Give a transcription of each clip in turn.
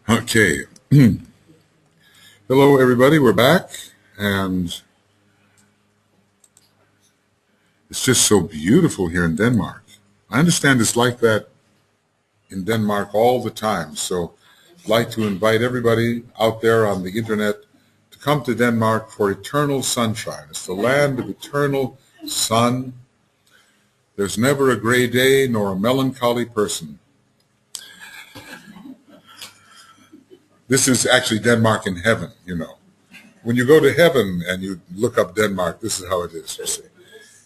Okay. Hello, everybody. We're back, and it's just so beautiful here in Denmark. I understand it's like that in Denmark all the time. So I'd like to invite everybody out there on the internet to come to Denmark for eternal sunshine. It's the land of eternal sun. There's never a gray day nor a melancholy person. This is actually Denmark in heaven, you know. When you go to heaven and you look up Denmark, this is how it is, you see.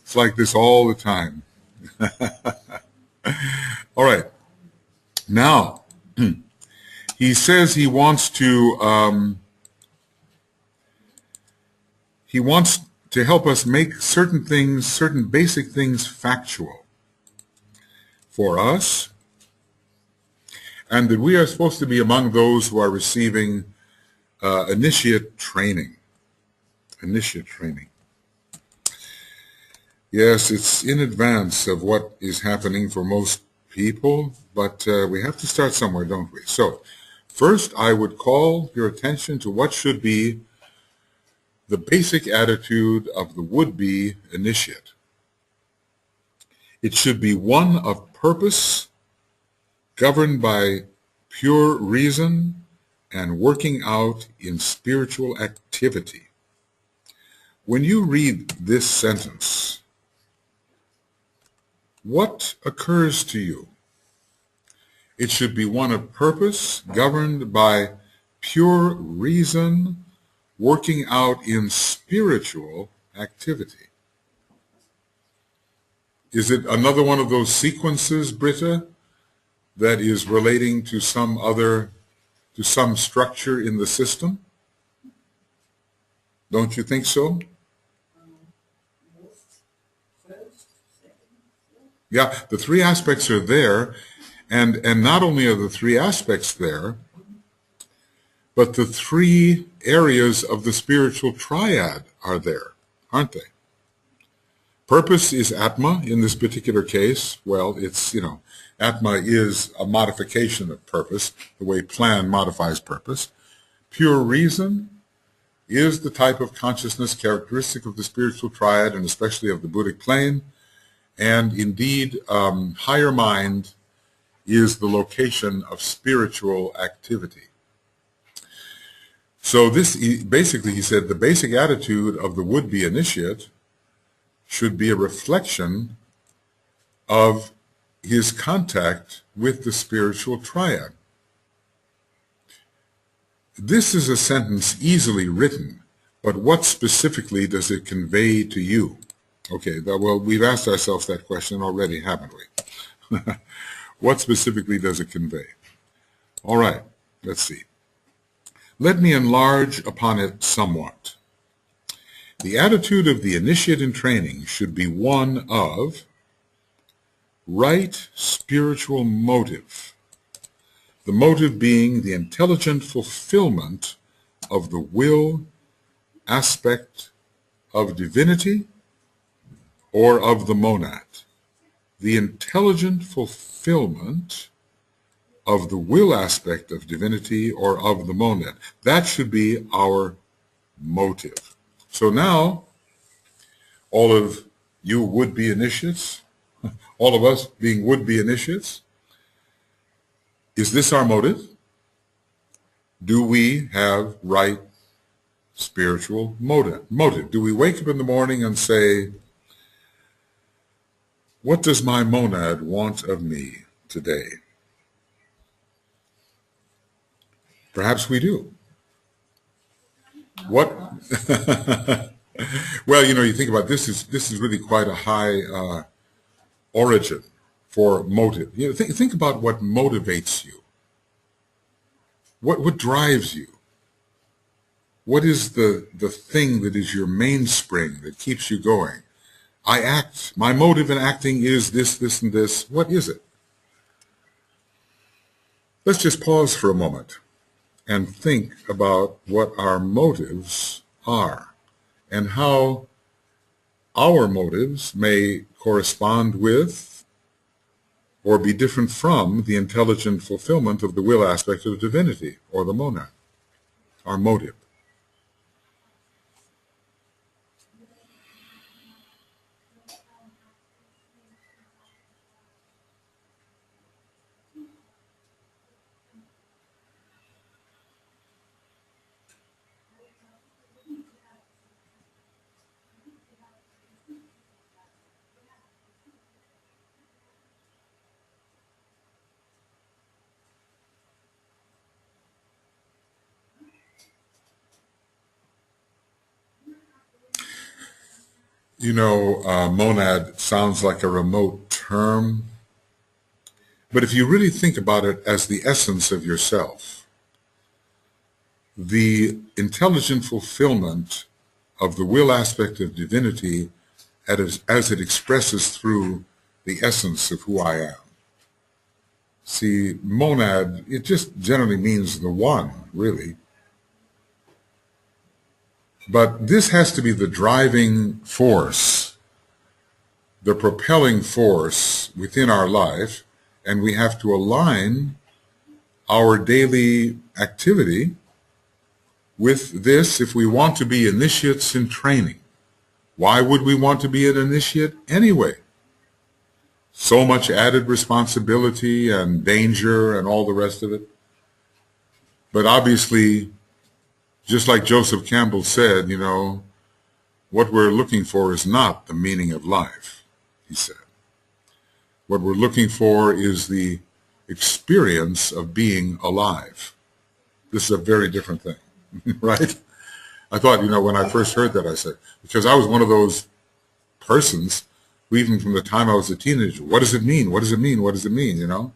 It's like this all the time. All right. Now, he says he wants to help us make certain things, certain basic things factual for us, and that we are supposed to be among those who are receiving initiate training. Initiate training. Yes, it's in advance of what is happening for most people, but we have to start somewhere, don't we? So, first, I would call your attention to what should be the basic attitude of the would-be initiate. It should be one of purpose, governed by pure reason, and working out in spiritual activity. When you read this sentence, what occurs to you? It should be one of purpose, governed by pure reason, working out in spiritual activity. Is it another one of those sequences, Britta, that is relating to some structure in the system? Don't you think so? Yeah, the three aspects are there, and not only are the three aspects there, but the three areas of the spiritual triad are there, aren't they? Purpose is Atma in this particular case. Well, it's, Atma is a modification of purpose, the way plan modifies purpose. Pure reason is the type of consciousness characteristic of the spiritual triad, and especially of the Buddhic plane. And indeed, higher mind is the location of spiritual activity. So this, basically, he said, the basic attitude of the would-be initiate should be a reflection of his contact with the spiritual triad. This is a sentence easily written, but what specifically does it convey to you? Okay, well, we've asked ourselves that question already, haven't we? What specifically does it convey? All right, let's see. Let me enlarge upon it somewhat. The attitude of the initiate in training should be one of right spiritual motive, the motive being the intelligent fulfillment of the will aspect of divinity or of the monad. The intelligent fulfillment of the will aspect of divinity or of the monad. That should be our motive. So now, all of you would-be initiates, all of us being would-be initiates, is this our motive? Do we have right spiritual motive? Do we wake up in the morning and say, what does my monad want of me today? Perhaps we do. What? Well, you think about this is really quite a high origin for motive. Think about what motivates you. What drives you? What is the thing that is your mainspring that keeps you going? I act. My motive in acting is this, this, and this. What is it? Let's just pause for a moment and think about what our motives are and how our motives may correspond with or be different from the intelligent fulfillment of the will aspect of divinity, or the monad, our motive. You know, monad sounds like a remote term, but if you really think about it as the essence of yourself, the intelligent fulfillment of the will aspect of divinity as it expresses through the essence of who I am. See, monad, it just generally means the one, really. But this has to be the driving force, the propelling force within our life, and we have to align our daily activity with this if we want to be initiates in training. Why would we want to be an initiate anyway? So much added responsibility and danger and all the rest of it. But obviously, just like Joseph Campbell said, you know, what we're looking for is not the meaning of life, he said. What we're looking for is the experience of being alive. This is a very different thing, right? I thought, you know, when I first heard that, I said, because I was one of those persons who, even from the time I was a teenager, what does it mean? What does it mean? What does it mean? You know?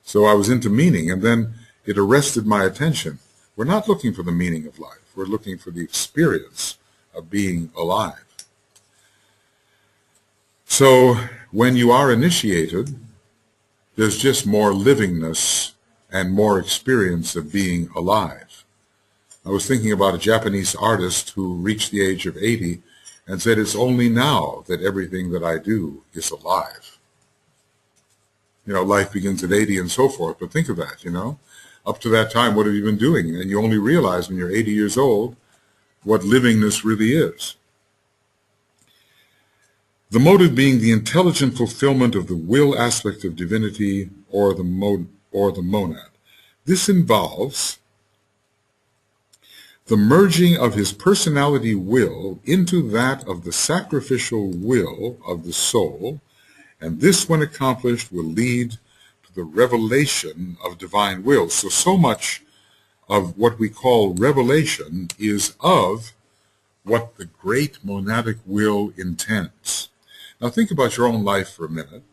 So I was into meaning, and then it arrested my attention. We're not looking for the meaning of life. We're looking for the experience of being alive. So when you are initiated, there's just more livingness and more experience of being alive. I was thinking about a Japanese artist who reached the age of 80 and said, it's only now that everything that I do is alive. You know, life begins at 80 and so forth, but think of that, you know. Up to that time, what have you been doing? And you only realize when you're 80 years old what livingness really is. The motive being the intelligent fulfillment of the will aspect of divinity or the monad. This involves the merging of his personality will into that of the sacrificial will of the soul, and this, when accomplished, will lead to the revelation of divine will. So much of what we call revelation is of what the great monadic will intends. Now think about your own life for a minute.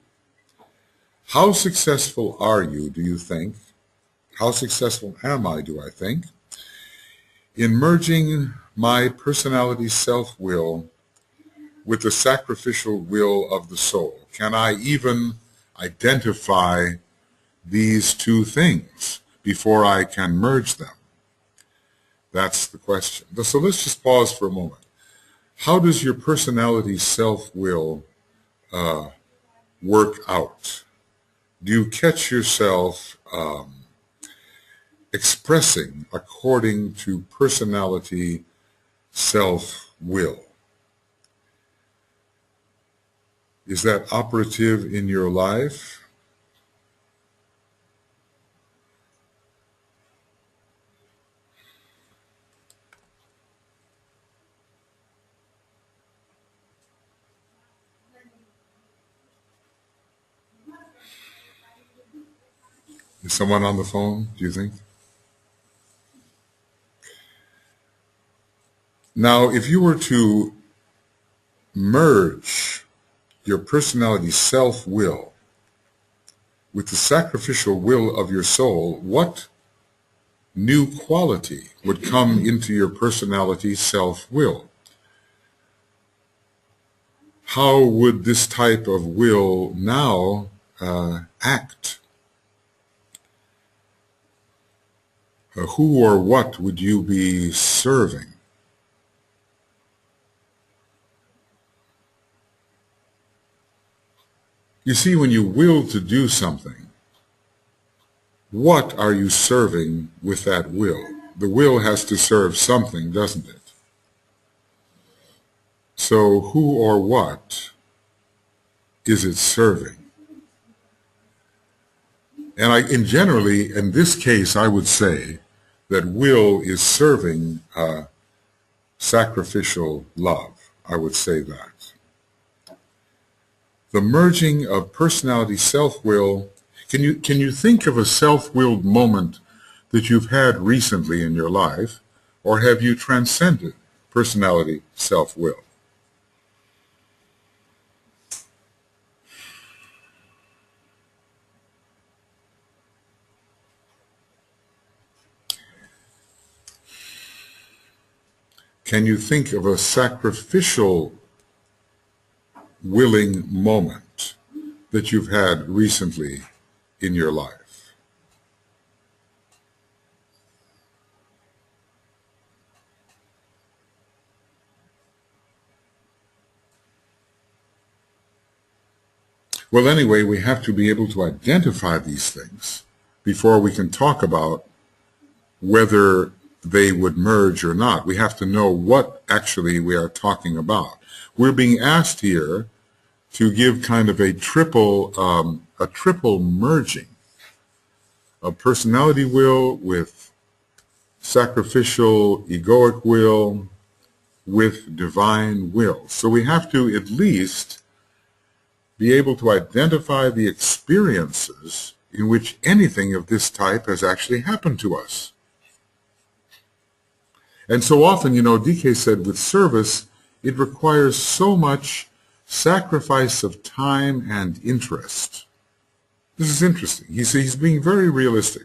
How successful are you, do you think? How successful am I, do I think, in merging my personality self-will with the sacrificial will of the soul? Can I even identify these two things before I can merge them? That's the question. So let's just pause for a moment. How does your personality self-will work out? Do you catch yourself expressing according to personality self-will? Is that operative in your life? Is someone on the phone, do you think? Now, if you were to merge your personality self-will with the sacrificial will of your soul, what new quality would come into your personality self-will? How would this type of will now act? Who or what would you be serving? You see, when you will to do something, what are you serving with that will? The will has to serve something, doesn't it? So who or what is it serving? And in this case, I would say that will is serving sacrificial love. I would say that. The merging of personality, self-will. Can you think of a self-willed moment that you've had recently in your life, or have you transcended personality, self-will? Can you think of a sacrificial willing moment that you've had recently in your life? Well, anyway, we have to be able to identify these things before we can talk about whether they would merge or not. We have to know what actually we are talking about. We're being asked here to give kind of a triple merging of personality will with sacrificial egoic will with divine will. So we have to at least be able to identify the experiences in which anything of this type has actually happened to us. And so often, DK said with service, it requires so much sacrifice of time and interest. This is interesting. He's being very realistic.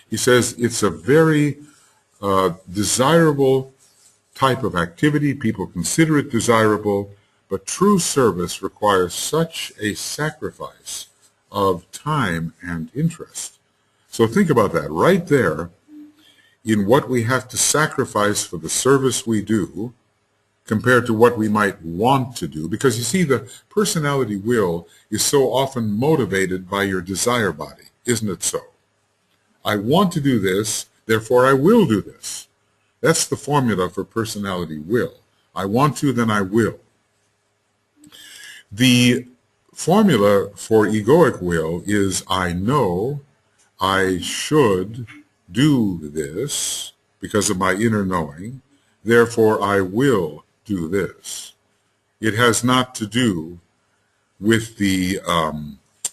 He says it's a very desirable type of activity. People consider it desirable, but true service requires such a sacrifice of time and interest. So think about that right there in what we have to sacrifice for the service we do compared to what we might want to do. Because you see, the personality will is so often motivated by your desire body, isn't it so? I want to do this, therefore I will do this. That's the formula for personality will. I want to, then I will. The formula for egoic will is I know I should do this because of my inner knowing, therefore I will do this. It has not to do with the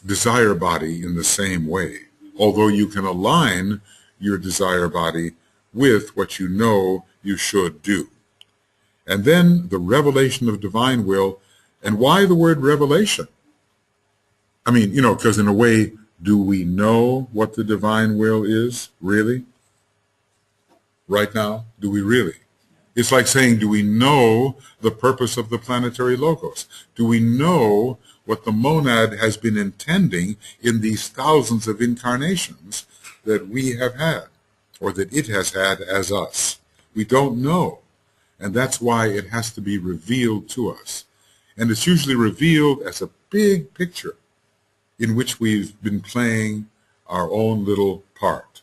desire body in the same way, although you can align your desire body with what you know you should do. And then the revelation of divine will. And why the word revelation? I mean, because in a way, do we know what the divine will is, really? Right now, do we really? It's like saying, do we know the purpose of the planetary logos? Do we know what the monad has been intending in these thousands of incarnations that we have had, or that it has had as us? We don't know. And that's why it has to be revealed to us. And it's usually revealed as a big picture in which we've been playing our own little part.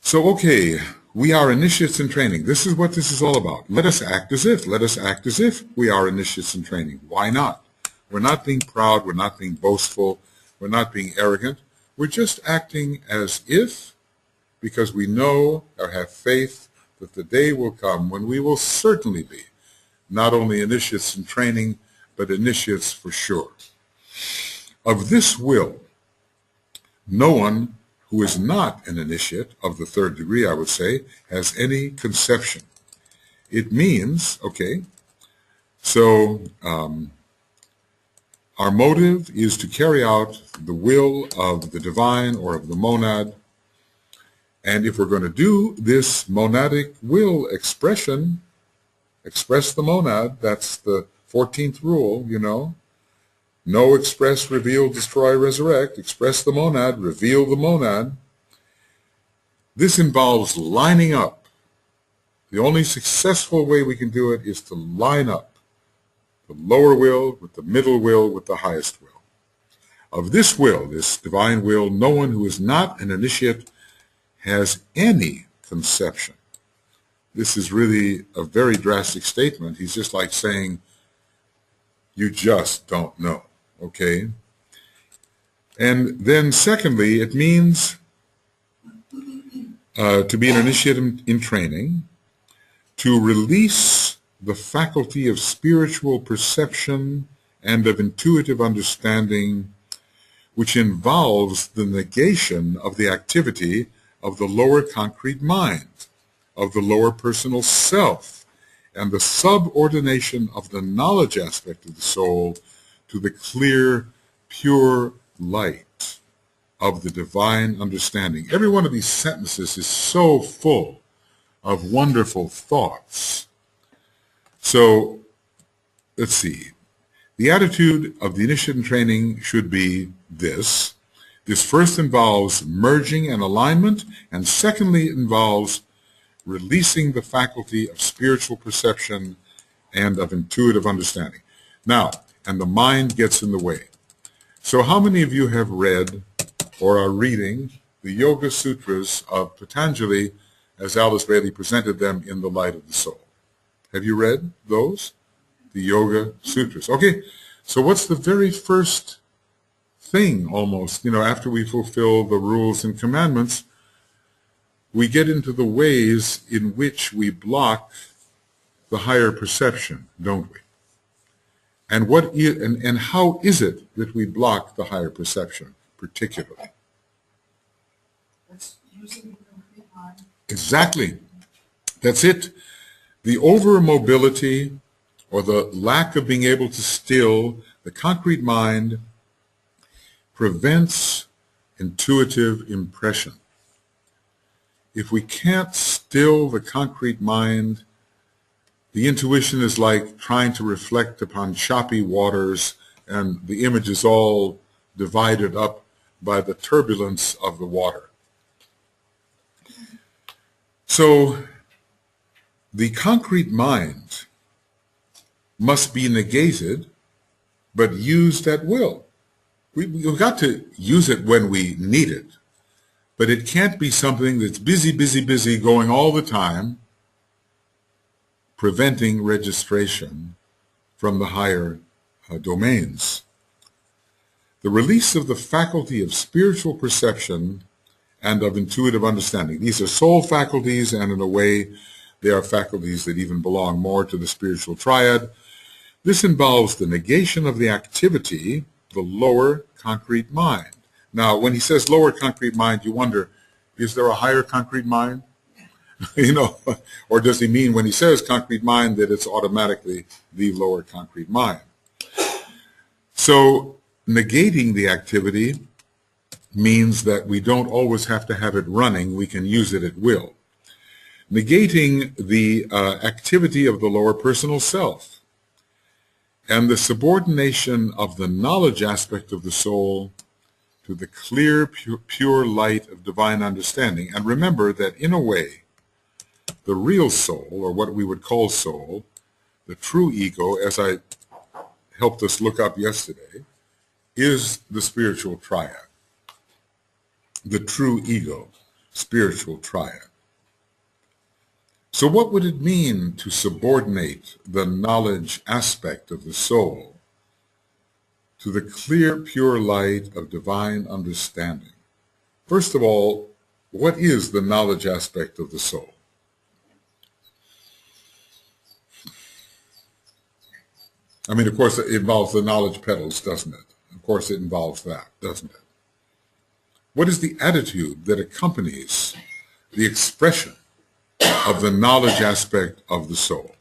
So, okay, we are initiates in training. This is what this is all about. Let us act as if. Let us act as if we are initiates in training. Why not? We're not being proud. We're not being boastful. We're not being arrogant. We're just acting as if, because we know or have faith that the day will come when we will certainly be not only initiates in training, but initiates for sure. Of this will, no one who is not an initiate of the third degree, I would say, has any conception. It means, okay, so our motive is to carry out the will of the divine or of the monad. And if we're going to do this monadic will expression, express the monad, that's the 14th rule, Know, express, reveal, destroy, resurrect. Express the monad, reveal the monad. This involves lining up. The only successful way we can do it is to line up the lower will with the middle will with the highest will. Of this will, this divine will, no one who is not an initiate has any conception. This is really a very drastic statement. He's just like saying, you just don't know, okay? And then secondly, it means to be an initiate in training, to release the faculty of spiritual perception and of intuitive understanding, which involves the negation of the activity of the lower concrete mind, of the lower personal self, and the subordination of the knowledge aspect of the soul to the clear, pure light of the divine understanding. Every one of these sentences is so full of wonderful thoughts. So, let's see. The attitude of the initiate in training should be this. This first involves merging and alignment, and secondly, it involves releasing the faculty of spiritual perception and of intuitive understanding. Now, and the mind gets in the way. So how many of you have read or are reading the Yoga Sutras of Patanjali as Alice Bailey presented them in The Light of the Soul? Have you read those? The Yoga Sutras. Okay, so what's the very first thing almost, after we fulfill the rules and commandments? We get into the ways in which we block the higher perception, don't we? And and how is it that we block the higher perception, particularly? That's using the concrete mind. Exactly. That's it. The overmobility or the lack of being able to still the concrete mind prevents intuitive impression. If we can't still the concrete mind, the intuition is like trying to reflect upon choppy waters, and the image is all divided up by the turbulence of the water. So the concrete mind must be negated, but used at will. We've got to use it when we need it, but it can't be something that's busy going all the time, preventing registration from the higher domains. The release of the faculty of spiritual perception and of intuitive understanding. These are soul faculties, and in a way, they are faculties that even belong more to the spiritual triad. This involves the negation of the activity, the lower concrete mind. Now, when he says lower concrete mind, you wonder, is there a higher concrete mind? Or does he mean when he says concrete mind that it's automatically the lower concrete mind? So negating the activity means that we don't always have to have it running. We can use it at will. Negating the activity of the lower personal self and the subordination of the knowledge aspect of the soul to the clear, pure light of divine understanding. And remember that in a way, the real soul, or what we would call soul, the true ego, as I helped us look up yesterday, is the spiritual triad. The true ego, spiritual triad. So what would it mean to subordinate the knowledge aspect of the soul to the clear, pure light of divine understanding? First of all, what is the knowledge aspect of the soul? I mean, of course, it involves the knowledge petals, doesn't it? Of course, it involves that, doesn't it? What is the attitude that accompanies the expression of the knowledge aspect of the soul?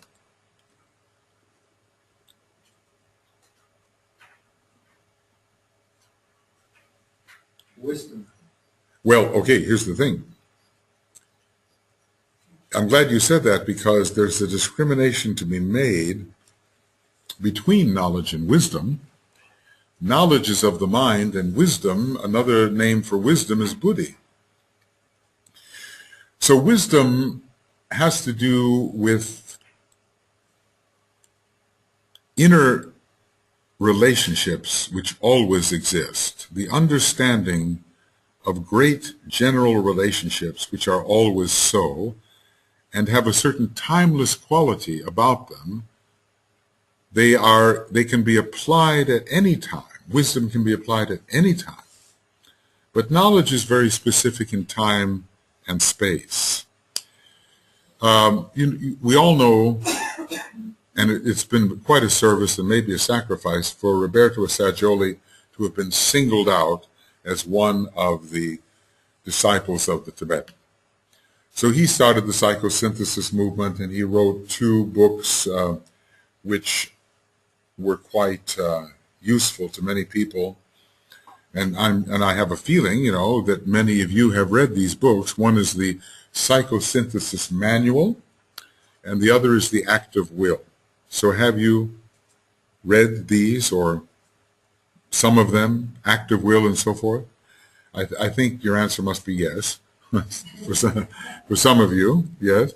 Wisdom. Well, okay, here's the thing. I'm glad you said that, because there's a discrimination to be made between knowledge and wisdom. Knowledge is of the mind, and wisdom, another name for wisdom, is buddhi. So wisdom has to do with inner relationships which always exist, the understanding of great general relationships which are always so, and have a certain timeless quality about them, they can be applied at any time. Wisdom can be applied at any time. But knowledge is very specific in time and space. We all know, and it's been quite a service and maybe a sacrifice for Roberto Assagioli to have been singled out as one of the disciples of the Tibetan. So he started the psychosynthesis movement, and he wrote 2 books which were quite useful to many people. And I have a feeling, that many of you have read these books. One is the Psychosynthesis Manual, and the other is the Act of Will. So have you read these, or some of them, Act of Will and so forth? I think your answer must be yes. For some of you, yes.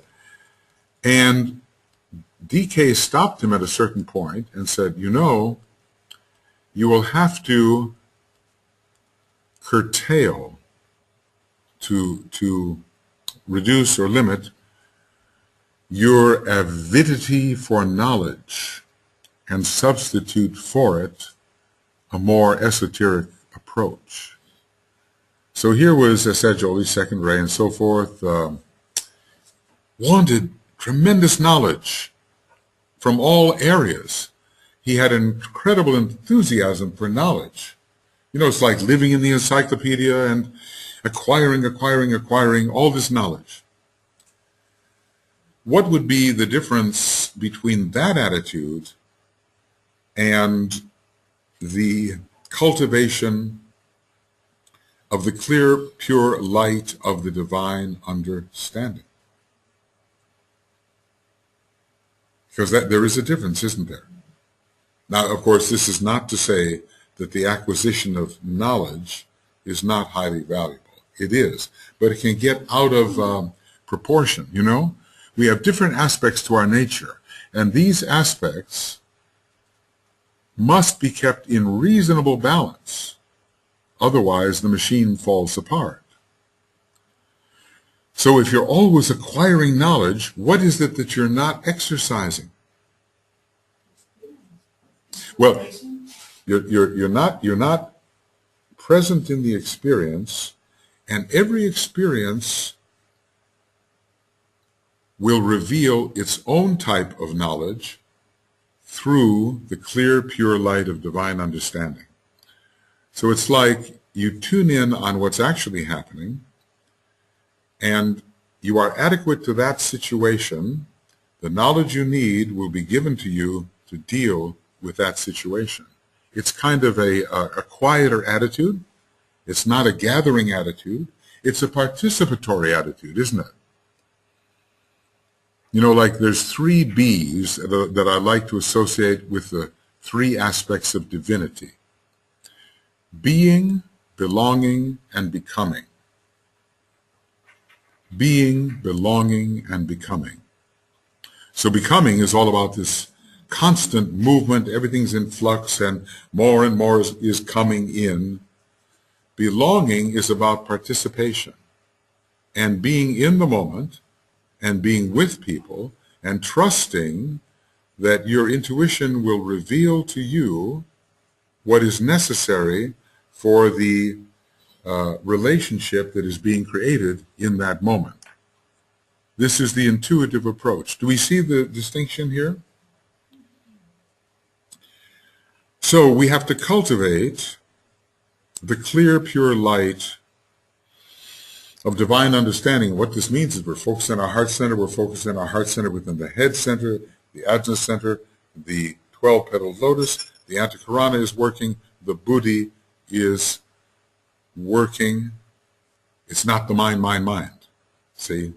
And DK stopped him at a certain point and said, you will have to curtail, to reduce or limit your avidity for knowledge and substitute for it a more esoteric approach. So here was Assagioli, second ray, and so forth, wanted tremendous knowledge from all areas. He had incredible enthusiasm for knowledge. It's like living in the encyclopedia and acquiring all this knowledge. What would be the difference between that attitude and the cultivation of the clear, pure light of the divine understanding? Because there is a difference, isn't there? Now, of course, this is not to say that the acquisition of knowledge is not highly valuable. It is, but it can get out of proportion, We have different aspects to our nature, and these aspects must be kept in reasonable balance. Otherwise, the machine falls apart. So if you're always acquiring knowledge, what is it that you're not exercising? Well, you're not present in the experience, and every experience will reveal its own type of knowledge through the clear, pure light of divine understanding. So it's like you tune in on what's actually happening, and you are adequate to that situation. The knowledge you need will be given to you to deal with that situation. It's kind of a quieter attitude. It's not a gathering attitude. It's a participatory attitude, isn't it? Like there's 3 B's that I like to associate with the 3 aspects of divinity: being, belonging, and becoming. Being, belonging, and becoming. So becoming is all about this constant movement. Everything's in flux, and more is coming in. Belonging is about participation and being in the moment and being with people and trusting that your intuition will reveal to you what is necessary for the relationship that is being created in that moment. This is the intuitive approach. Do we see the distinction here? So we have to cultivate the clear, pure light of divine understanding. What this means is we're focused on our heart center. We're focused on our heart center within the head center, the ajna center, the 12-petaled lotus. The antakarana is working. The buddhi is working. It's not the mind. See?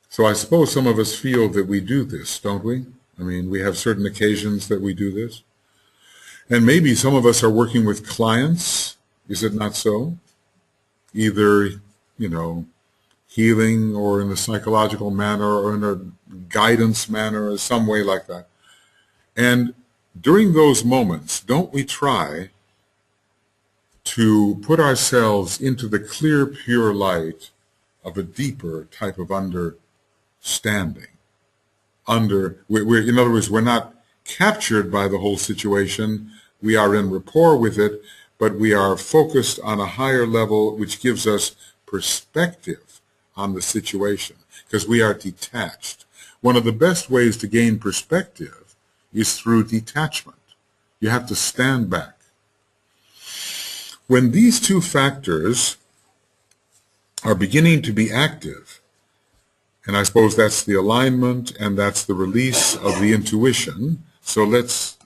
So I suppose some of us feel that we do this, don't we? I mean, we have certain occasions that we do this. And maybe some of us are working with clients. Is it not so? Either, healing or in a psychological manner or in a guidance manner or some way like that. And During those moments, don't we try to put ourselves into the clear, pure light of a deeper type of understanding? In other words, we're not captured by the whole situation. We are in rapport with it, but we are focused on a higher level, which gives us perspective on the situation, because we are detached. One of the best ways to gain perspective is through detachment. You have to stand back. When these two factors are beginning to be active, and I suppose that's the alignment and that's the release of the intuition, so let's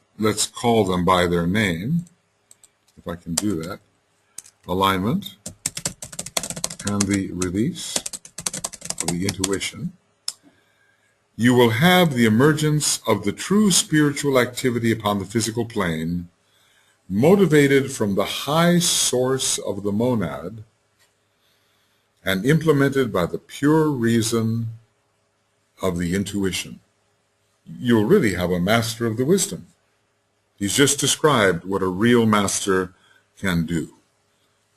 call them by their name, if I can do that. Alignment and the release of the intuition. You will have the emergence of the true spiritual activity upon the physical plane, motivated from the high source of the monad and implemented by the pure reason of the intuition. You'll really have a master of the wisdom. He's just described what a real master can do.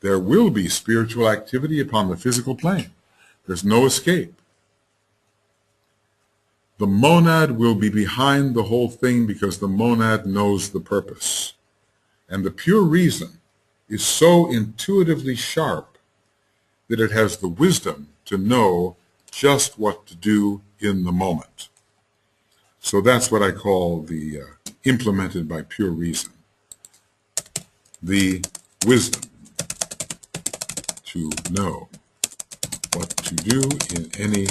There will be spiritual activity upon the physical plane. There's no escape. The monad will be behind the whole thing because the monad knows the purpose. And the pure reason is so intuitively sharp that it has the wisdom to know just what to do in the moment. So that's what I call the implemented by pure reason. The wisdom to know what to do in any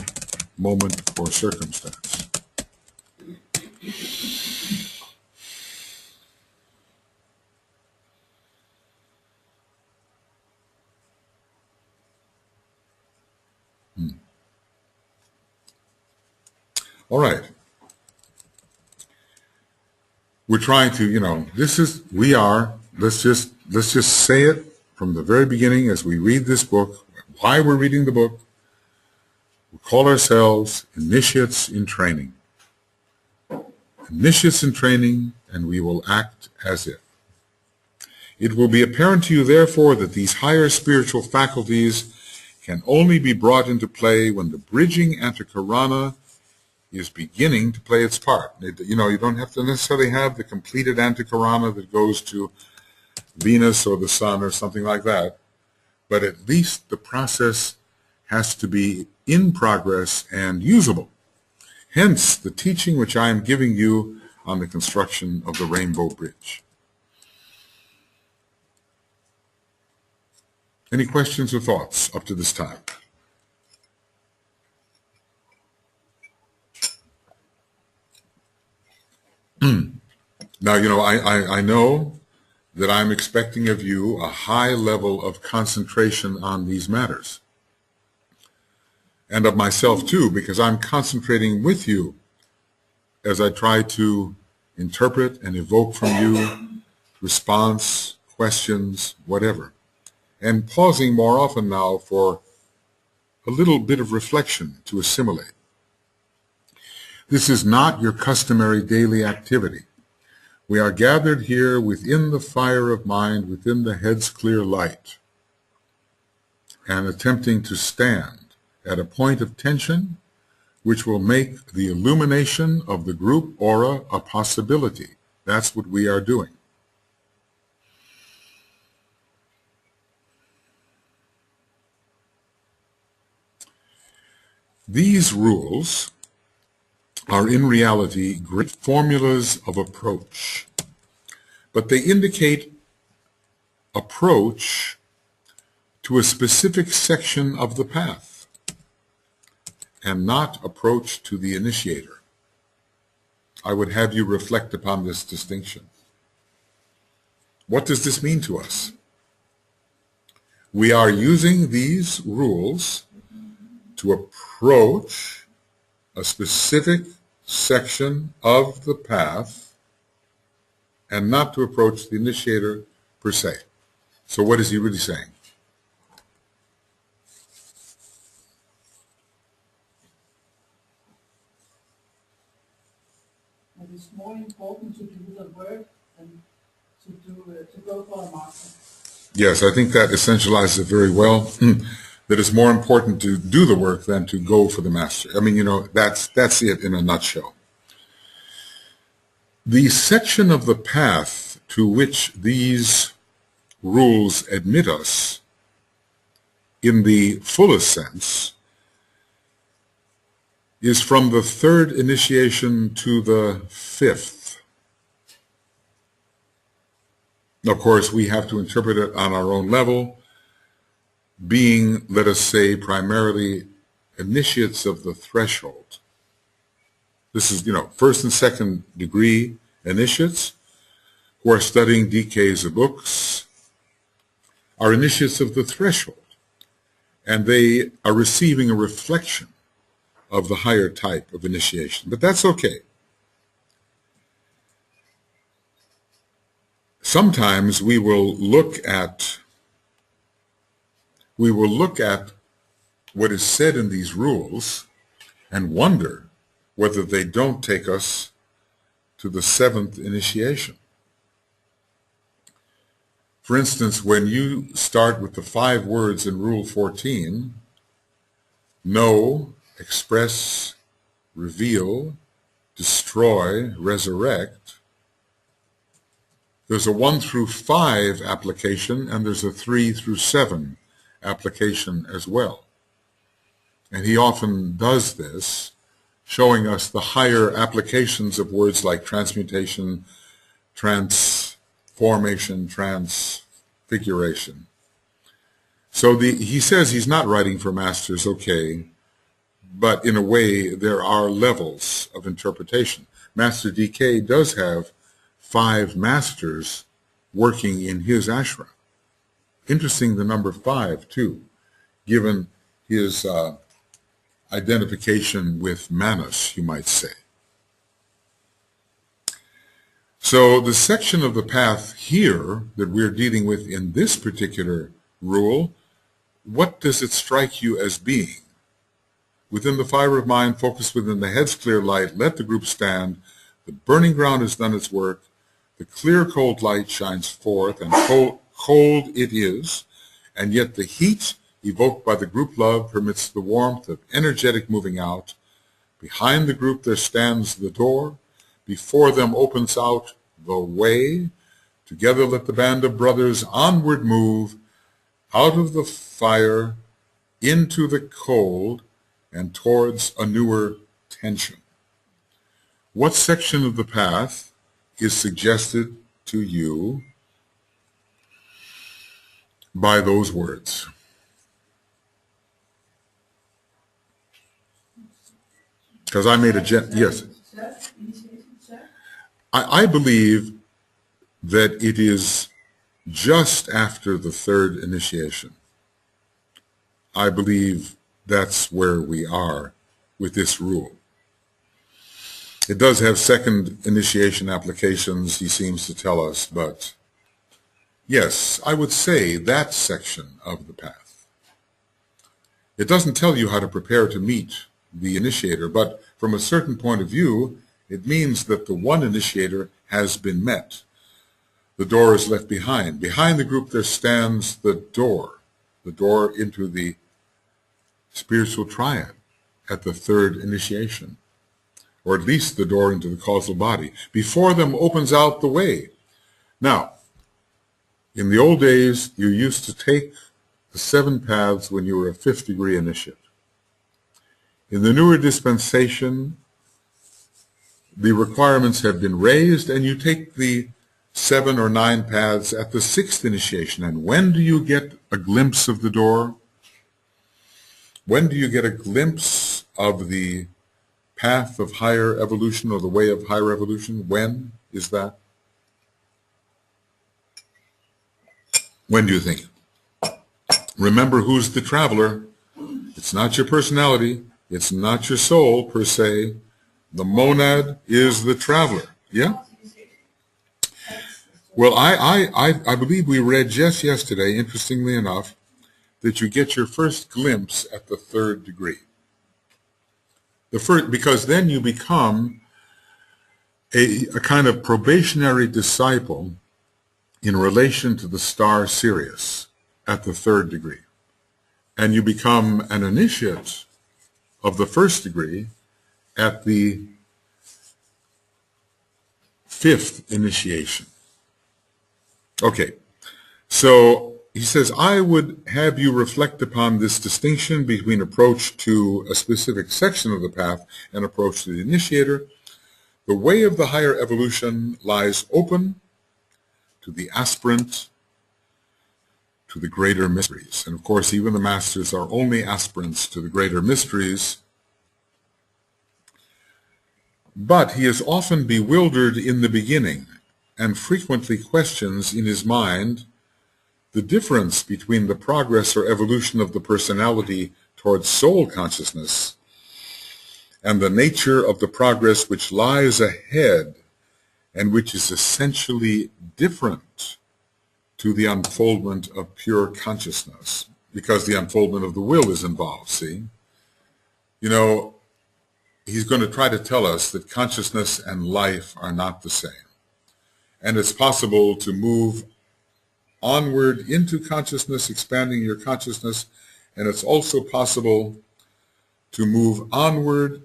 moment or circumstance. All right. We're trying to, let's just say it from the very beginning as we read this book, why we're reading the book. We call ourselves initiates in training. Initiates in training, and we will act as if. It will be apparent to you, therefore, that these higher spiritual faculties can only be brought into play when the bridging antakarana is beginning to play its part. You don't have to necessarily have the completed antakarana that goes to Venus or the sun or something like that, but at least the process has to be in progress and usable. Hence the teaching which I am giving you on the construction of the Rainbow Bridge. Any questions or thoughts up to this time? Now, I know that I'm expecting of you a high level of concentration on these matters. And of myself too, because I'm concentrating with you as I try to interpret and evoke from you response, questions, whatever. And pausing more often now for a little bit of reflection to assimilate. This is not your customary daily activity. We are gathered here within the fire of mind, within the head's clear light, and attempting to stand at a point of tension which will make the illumination of the group aura a possibility. That's what we are doing. These rules are in reality great formulas of approach, but they indicate approach to a specific section of the path and not approach to the initiator. I would have you reflect upon this distinction. What does this mean to us? We are using these rules to approach a specific section of the path and not to approach the initiator per se. So what is he really saying? it's more important to do the work than to go for a master. Yes, I think that essentializes it very well. That it's more important to do the work than to go for the master. I mean, that's it in a nutshell. The section of the path to which these rules admit us, in the fullest sense, is from the third initiation to the fifth. Of course, we have to interpret it on our own level, being, let us say, primarily initiates of the threshold. This is, first and second degree initiates who are studying decades of books are initiates of the threshold, and they are receiving a reflection of the higher type of initiation. But that's okay. Sometimes we will look at what is said in these rules and wonder whether they don't take us to the seventh initiation. For instance, when you start with the 5 words in Rule 14, know, express, reveal, destroy, resurrect, there's a 1 through 5 application and there's a 3 through 7 application as well. And he often does this, showing us the higher applications of words like transmutation, transformation, transfiguration. So he says he's not writing for masters, okay, but in a way there are levels of interpretation. Master DK does have 5 masters working in his ashram. Interesting, the number 5 too, given his identification with Manas, you might say. So the section of the path here that we're dealing with in this particular rule, what does it strike you as being? Within the fiber of mind, focused within the head's clear light, let the group stand. The burning ground has done its work. The clear, cold light shines forth, and cold it is, and yet the heat evoked by the group love permits the warmth of energetic moving out. Behind the group there stands the door. Before them opens out the way. Together let the band of brothers onward move, out of the fire, into the cold, and towards a newer tension. What section of the path is suggested to you by those words? Because I made yes. I believe that it is just after the third initiation. I believe that's where we are with this rule. It does have second initiation applications, he seems to tell us, but yes, I would say that section of the path. It doesn't tell you how to prepare to meet the initiator, but from a certain point of view, it means that the one initiator has been met. The door is left behind. Behind the group there stands the door into the spiritual triad at the third initiation, or at least the door into the causal body. Before them opens out the way. Now, in the old days, you used to take the 7 paths when you were a 5th degree initiate. In the newer dispensation, the requirements have been raised, and you take the 7 or 9 paths at the 6th initiation. And when do you get a glimpse of the door? When do you get a glimpse of the path of higher evolution or the way of higher evolution? When is that? When do you think? Remember who's the traveler. It's not your personality. It's not your soul per se. The monad is the traveler. Yeah? Well, I believe we read just yesterday, interestingly enough, that you get your first glimpse at the 3rd degree. Because then you become a kind of probationary disciple in relation to the star Sirius at the 3rd degree. And you become an initiate of the 1st degree at the 5th initiation. Okay, so he says, I would have you reflect upon this distinction between approach to a specific section of the path and approach to the initiator. The way of the higher evolution lies open to the aspirant to the greater mysteries. And of course, even the masters are only aspirants to the greater mysteries. But he is often bewildered in the beginning and frequently questions in his mind the difference between the progress or evolution of the personality towards soul consciousness and the nature of the progress which lies ahead and which is essentially different to the unfoldment of pure consciousness, because the unfoldment of the will is involved, see? You know, he's going to try to tell us that consciousness and life are not the same. And it's possible to move onward into consciousness, expanding your consciousness, and it's also possible to move onward,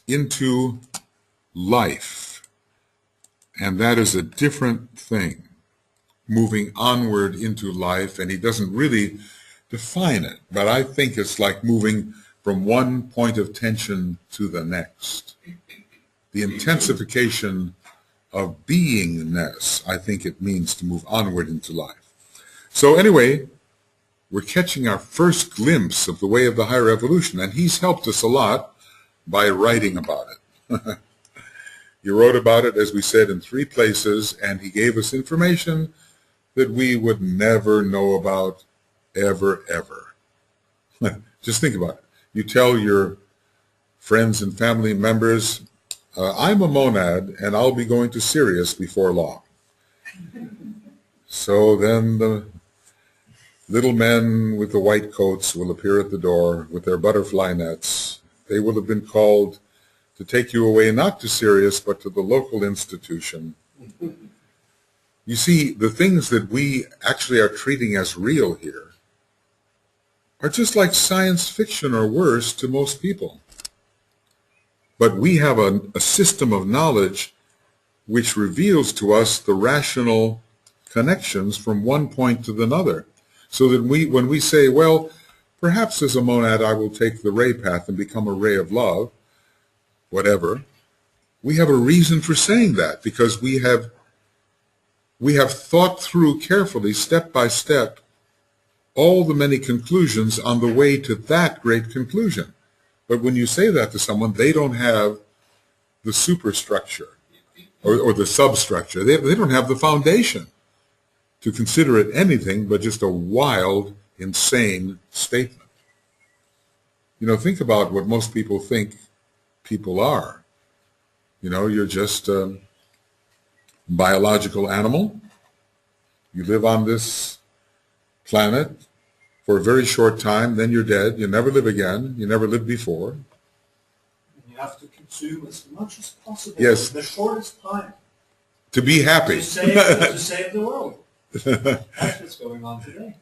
into life. And that is a different thing, moving onward into life, and he doesn't really define it, but I think it's like moving from one point of tension to the next. The intensification of beingness, I think it means to move onward into life. So anyway, we're catching our first glimpse of the way of the higher evolution, and he's helped us a lot by writing about it. He wrote about it, as we said, in 3 places, and he gave us information that we would never know about ever. Just think about it. You tell your friends and family members, I'm a monad and I'll be going to Sirius before long. So then the little men with the white coats will appear at the door with their butterfly nets. They will have been called to take you away not to Sirius but to the local institution. You see, the things that we actually are treating as real here are just like science fiction or worse to most people. But we have a system of knowledge which reveals to us the rational connections from one point to another. So that when we say, well, perhaps as a monad I will take the ray path and become a ray of love, whatever, we have a reason for saying that, because we have thought through carefully, step by step, all the many conclusions on the way to that great conclusion. But when you say that to someone, they don't have the superstructure or the substructure. They don't have the foundation to consider it anything but just a wild, insane statement. You know, think about what most people think people are. You know, you're just a biological animal. You live on this planet for a very short time, then you're dead. You never live again. You never lived before. And you have to consume as much as possible Yes. in the shortest time To be happy. to save the world. That's what's going on today.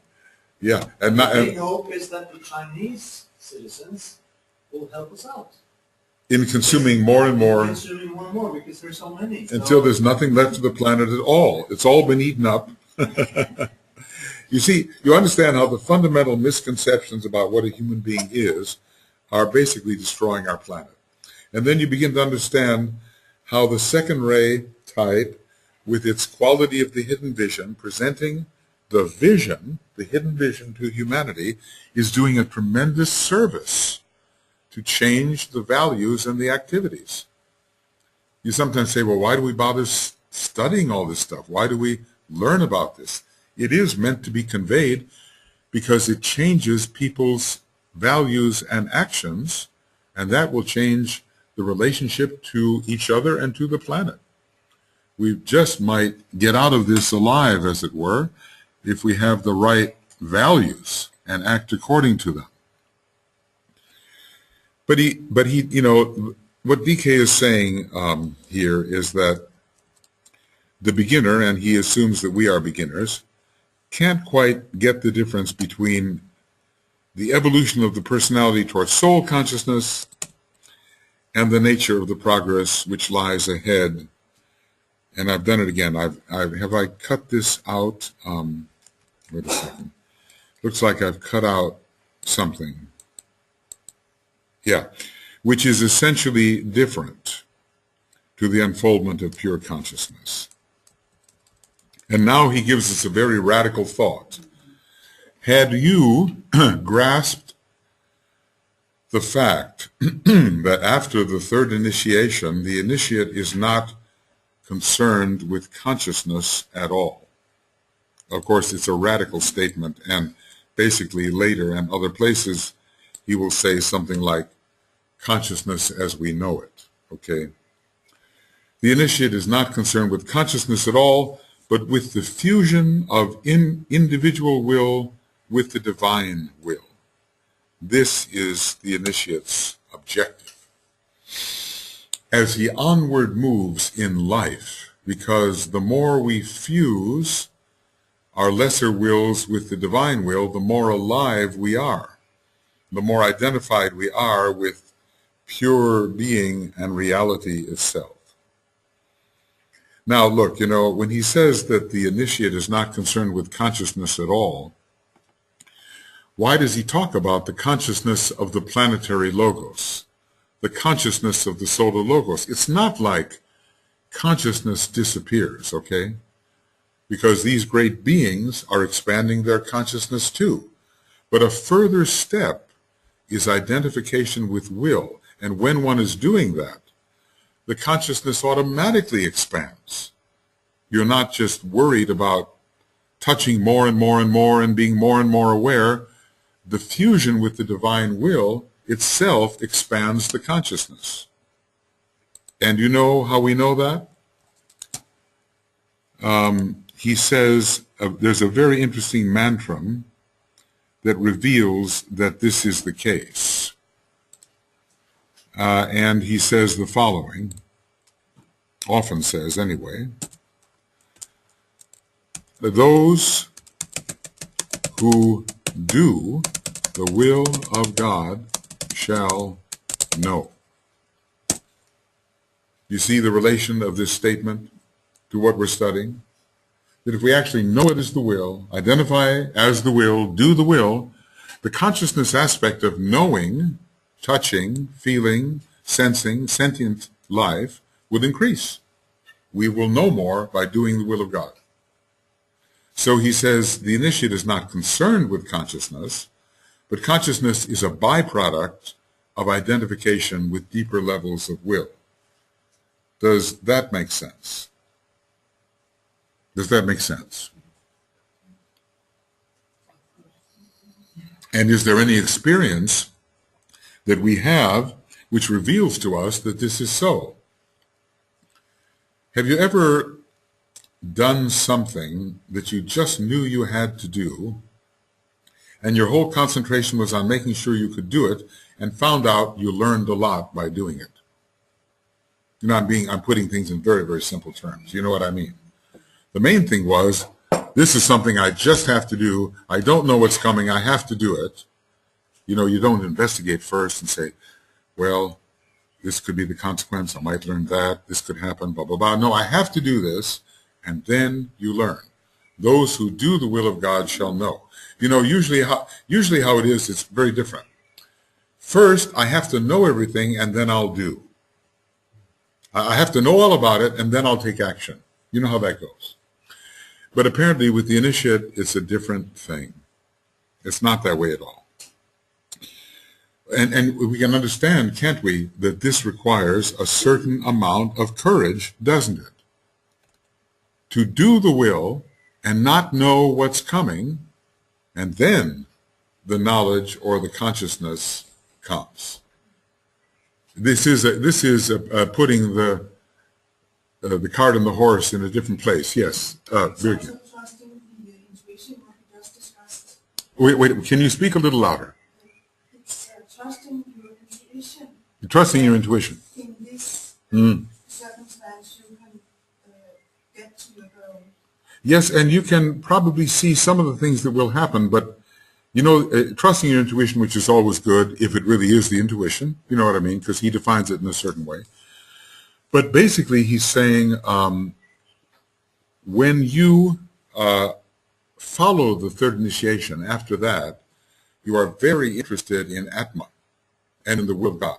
Yeah. And The big hope is that the Chinese citizens will help us out. in consuming more and more Consuming more and more because there's so many. until there's nothing left of the planet at all. It's all been eaten up. You see, you understand how the fundamental misconceptions about what a human being is are basically destroying our planet. And then you begin to understand how the second ray type, with its quality of the hidden vision, presenting the vision, the hidden vision to humanity, is doing a tremendous service to change the values and the activities. You sometimes say, well, why do we bother studying all this stuff? Why do we learn about this? It is meant to be conveyed because it changes people's values and actions, and that will change the relationship to each other and to the planet. We just might get out of this alive, as it were, if we have the right values and act according to them. But he, you know, what DK is saying here is that the beginner, and he assumes that we are beginners, can't quite get the difference between the evolution of the personality towards soul consciousness and the nature of the progress which lies ahead. And I've done it again. Have I cut this out? Wait a second. Looks like I've cut out something. Yeah, which is essentially different to the unfoldment of pure consciousness. And now he gives us a very radical thought. Had you grasped the fact that after the third initiation, the initiate is not concerned with consciousness at all. Of course, it's a radical statement, and basically later and other places, he will say something like, consciousness as we know it, okay? The initiate is not concerned with consciousness at all, but with the fusion of individual will with the divine will. This is the initiate's objective. As he onward moves in life, because the more we fuse our lesser wills with the divine will, the more alive we are, the more identified we are with pure being and reality itself. Now look, when he says that the initiate is not concerned with consciousness at all, why does he talk about the consciousness of the planetary logos, the consciousness of the solar logos? It's not like consciousness disappears, okay? Because these great beings are expanding their consciousness too. But a further step is identification with will. And when one is doing that, the consciousness automatically expands. You're not just worried about touching more and more and more and being more and more aware. The fusion with the divine will itself expands the consciousness. And you know how we know that? He says there's a very interesting mantra that reveals that this is the case. And he says the following, often says anyway, those who do the will of God shall know. You see the relation of this statement to what we're studying? That if we actually know it as the will, identify as the will, do the will, the consciousness aspect of knowing, touching, feeling, sensing, sentient life will increase. We will know more by doing the will of God. So he says the initiate is not concerned with consciousness, but consciousness is a byproduct of identification with deeper levels of will. Does that make sense? Does that make sense? And is there any experience that we have which reveals to us that this is so? Have you ever done something that you just knew you had to do, and your whole concentration was on making sure you could do it, and found out you learned a lot by doing it? I'm putting things in very, very simple terms. You know what I mean? The main thing was, this is something I just have to do. I don't know what's coming. I have to do it. You don't investigate first and say, well, this could be the consequence. I might learn that. This could happen, blah, blah, blah. No, I have to do this, and then you learn. Those who do the will of God shall know. Usually how it is, it's very different. First, I have to know everything, and then I'll do. I have to know all about it, and then I'll take action. You know how that goes. But apparently with the initiate, it's a different thing. It's not that way at all. And we can understand, can't we, that this requires a certain amount of courage, doesn't it? To do the will and not know what's coming, and then the knowledge or the consciousness comes. This is putting the cart and the horse in a different place. Yes, Birgit. Also trusting the intuition, what we just discussed. Wait, can you speak a little louder? It's trusting your intuition. Trusting your intuition. In circumstance, you can get to your goal. Yes, and you can probably see some of the things that will happen, but you know, trusting your intuition, which is always good if it really is the intuition, you know what I mean, because he defines it in a certain way. But basically, he's saying when you follow the third initiation, after that, you are very interested in Atma and in the will of God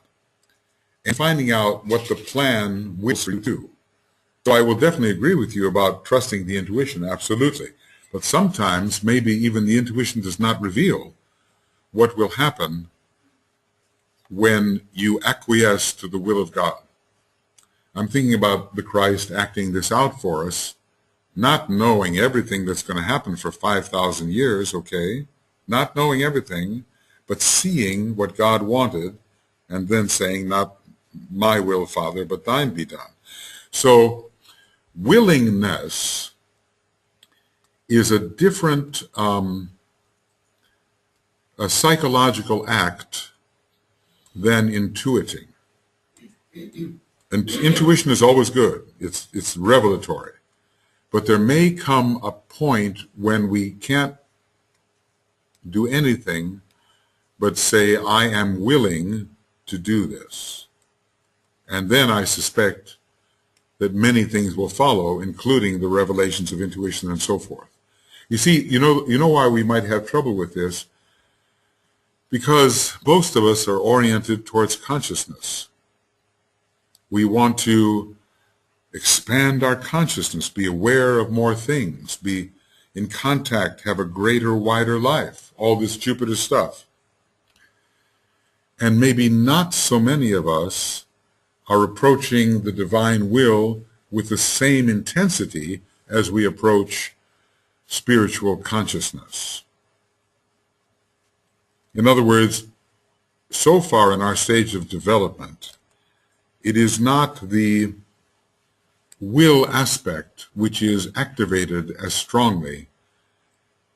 and finding out what the plan wills for you to do. So I will definitely agree with you about trusting the intuition, absolutely. But sometimes maybe even the intuition does not reveal what will happen when you acquiesce to the will of God. I'm thinking about the Christ acting this out for us, not knowing everything that's going to happen for 5,000 years, okay? Not knowing everything, but seeing what God wanted and then saying, not my will, Father, but thine be done. So willingness is a different a psychological act than intuiting. And intuition is always good. It's revelatory. But there may come a point when we can't do anything but say, I am willing to do this. And then I suspect that many things will follow, including the revelations of intuition and so forth. You see, you know why we might have trouble with this? Because most of us are oriented towards consciousness. We want to expand our consciousness, be aware of more things, be in contact, have a greater, wider life, all this Jupiter stuff. And maybe not so many of us are approaching the divine will with the same intensity as we approach spiritual consciousness. In other words, so far in our stage of development, it is not the will aspect which is activated as strongly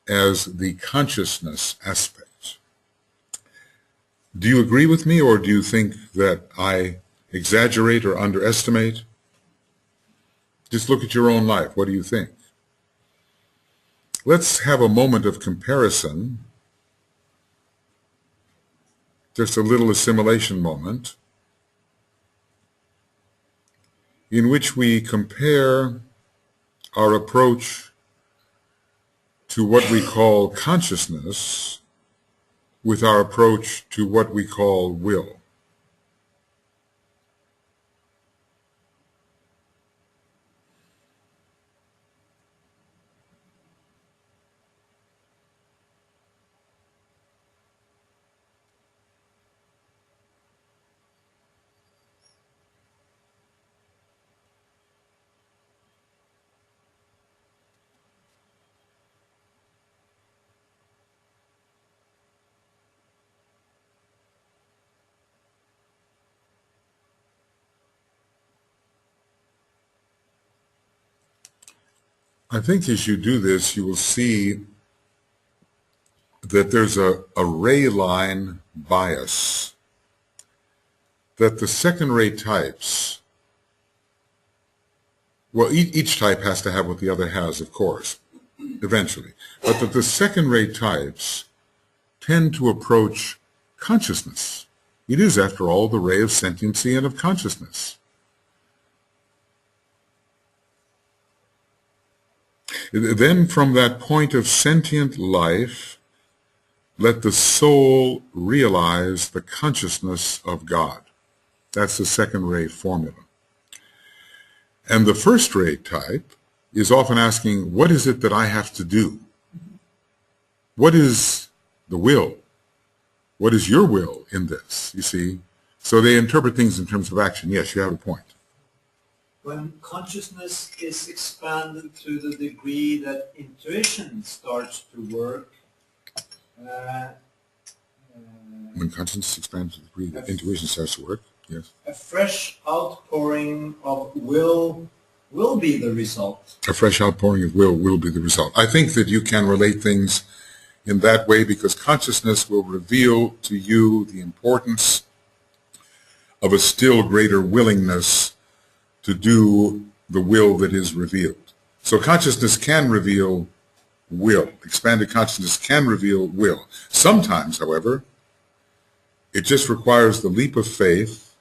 as the consciousness aspect. Do you agree with me, or do you think that I exaggerate or underestimate? Just look at your own life. What do you think? Let's have a moment of comparison, just a little assimilation moment, in which we compare our approach to what we call consciousness with our approach to what we call will. I think as you do this, you will see that there's a ray line bias, that the second-rate types, well, each type has to have what the other has, of course, eventually, but that the second-rate types tend to approach consciousness. It is, after all, the ray of sentiency and of consciousness. Then from that point of sentient life, let the soul realize the consciousness of God. That's the second-ray formula. And the first-rate type is often asking, what is it that I have to do? What is the will? What is your will in this, you see? So they interpret things in terms of action. Yes, you have a point. When consciousness is expanded to the degree that intuition starts to work, when consciousness expands to the degree that intuition starts to work, yes. a fresh outpouring of will be the result. A fresh outpouring of will be the result. I think that you can relate things in that way because consciousness will reveal to you the importance of a still greater willingness to do the will that is revealed. So consciousness can reveal will. Expanded consciousness can reveal will. Sometimes, however, it just requires the leap of faith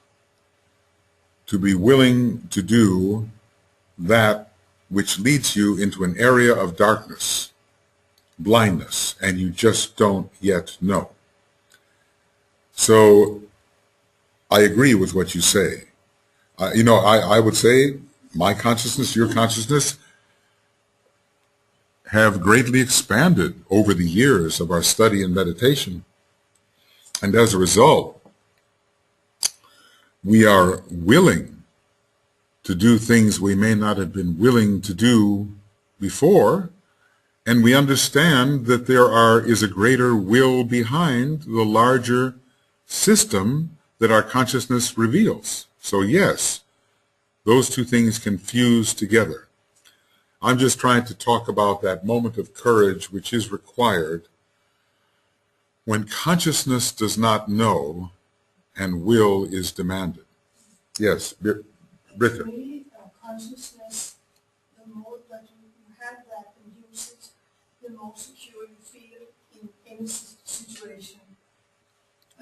to be willing to do that which leads you into an area of darkness, blindness, and you just don't yet know. So I agree with what you say. I would say my consciousness, your consciousness, have greatly expanded over the years of our study and meditation. And as a result, we are willing to do things we may not have been willing to do before, and we understand that there is a greater will behind the larger system that our consciousness reveals. So yes, those two things can fuse together. I'm just trying to talk about that moment of courage which is required when consciousness does not know and will is demanded. Yes, Britta. Really, consciousness, the more that you have that and use it, the more secure you feel in any situation.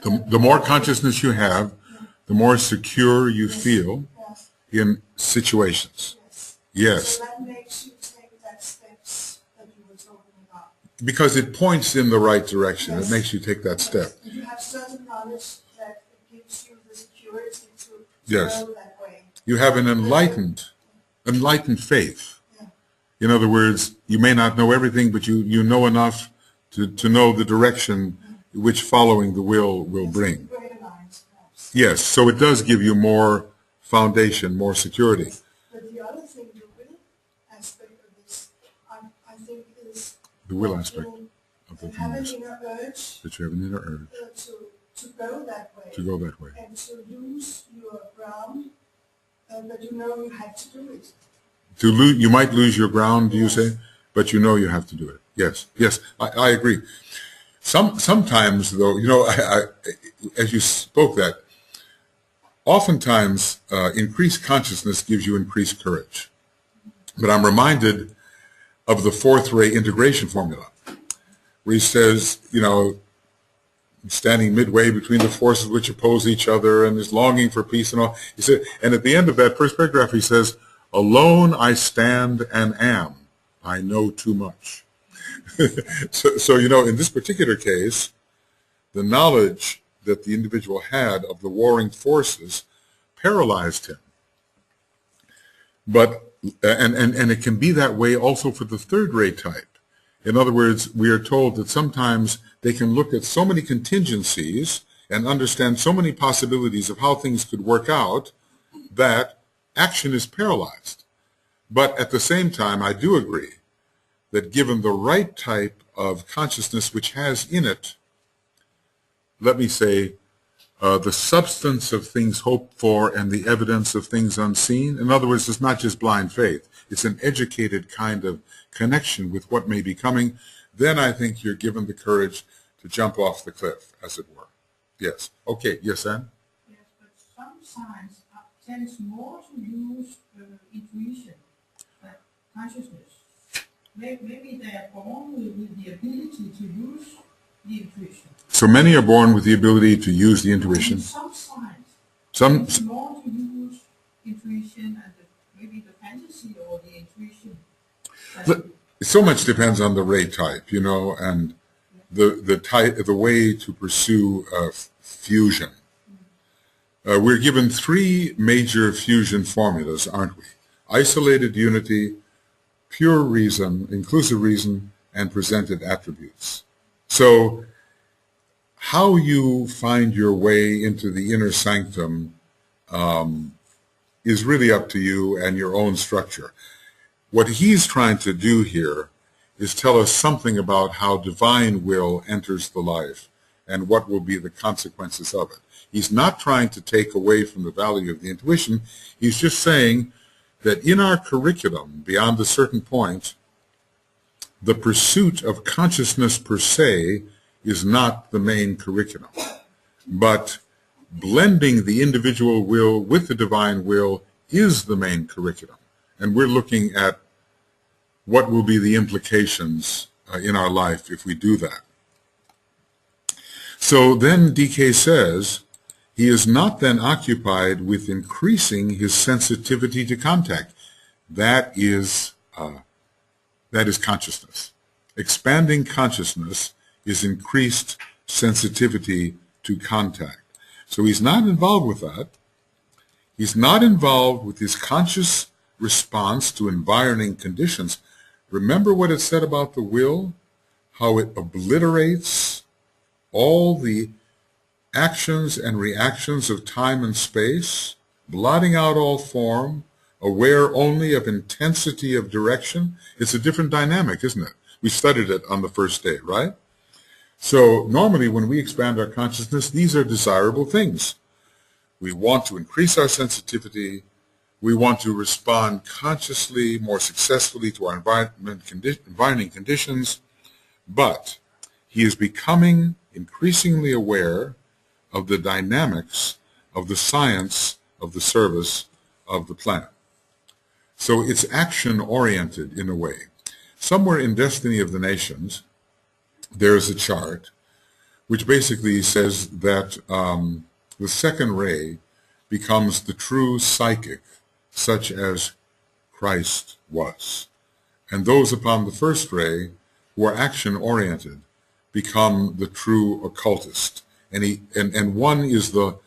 The more consciousness you have, the more secure you feel in situations. Yes. So that makes you take that steps that you were talking about. Because it points in the right direction. It makes you take that step. You have certain knowledge that gives you the security to go that way. You have an enlightened faith. Yeah. In other words, you may not know everything, but you know enough to know the direction which following the will bring. Yes, so it does give you more foundation, more security. But the other thing, the will aspect of this, I think is The will aspect of the have an thing inner urge that you have an inner urge to go that way. to go that way. And to lose your ground, but you know you have to do it. You might lose your ground, you say, but you know you have to do it. Yes, I agree. Sometimes, though, as you spoke that, oftentimes increased consciousness gives you increased courage. But I'm reminded of the fourth ray integration formula, where he says, standing midway between the forces which oppose each other and is longing for peace and all. He said, and at the end of that first paragraph, he says, "Alone I stand and am. I know too much." So in this particular case, the knowledge that the individual had of the warring forces paralyzed him. But and it can be that way also for the third ray type. In other words, we are told that sometimes they can look at so many contingencies and understand so many possibilities of how things could work out that action is paralyzed. But at the same time, I do agree that given the right type of consciousness which has in it, let me say, the substance of things hoped for and the evidence of things unseen. In other words, it's not just blind faith. It's an educated kind of connection with what may be coming. Then I think you're given the courage to jump off the cliff, as it were. Yes. Okay. Yes, Anne? Yes, but some signs tends more to use intuition than consciousness. Maybe they are born with the ability to use the intuition. So many are born with the ability to use the intuition. And some signs Some more to use intuition and maybe the fantasy or the intuition. so much depends on the ray type, and the way to pursue fusion. We're given three major fusion formulas, aren't we? Isolated unity, pure reason, inclusive reason, and presented attributes. So how you find your way into the inner sanctum is really up to you and your own structure. What he's trying to do here is tell us something about how divine will enters the life and what will be the consequences of it. He's not trying to take away from the value of the intuition. He's just saying that in our curriculum, beyond a certain point, the pursuit of consciousness per se is not the main curriculum, but blending the individual will with the divine will is the main curriculum. And we're looking at what will be the implications in our life if we do that. So then DK says, he is not then occupied with increasing his sensitivity to contact. That is consciousness. Expanding consciousness is increased sensitivity to contact. So he's not involved with that. He's not involved with his conscious response to environing conditions. Remember what it said about the will? How it obliterates all the actions and reactions of time and space, blotting out all form, aware only of intensity of direction. It's a different dynamic, isn't it? We studied it on the first day, right? So normally when we expand our consciousness, these are desirable things. We want to increase our sensitivity. We want to respond consciously, more successfully to our environmental conditions. But he is becoming increasingly aware of the dynamics of the science of the service of the planet. So it's action-oriented in a way. Somewhere in Destiny of the Nations, there's a chart which basically says that the second ray becomes the true psychic, such as Christ was. And those upon the first ray, who are action-oriented, become the true occultist. And one is the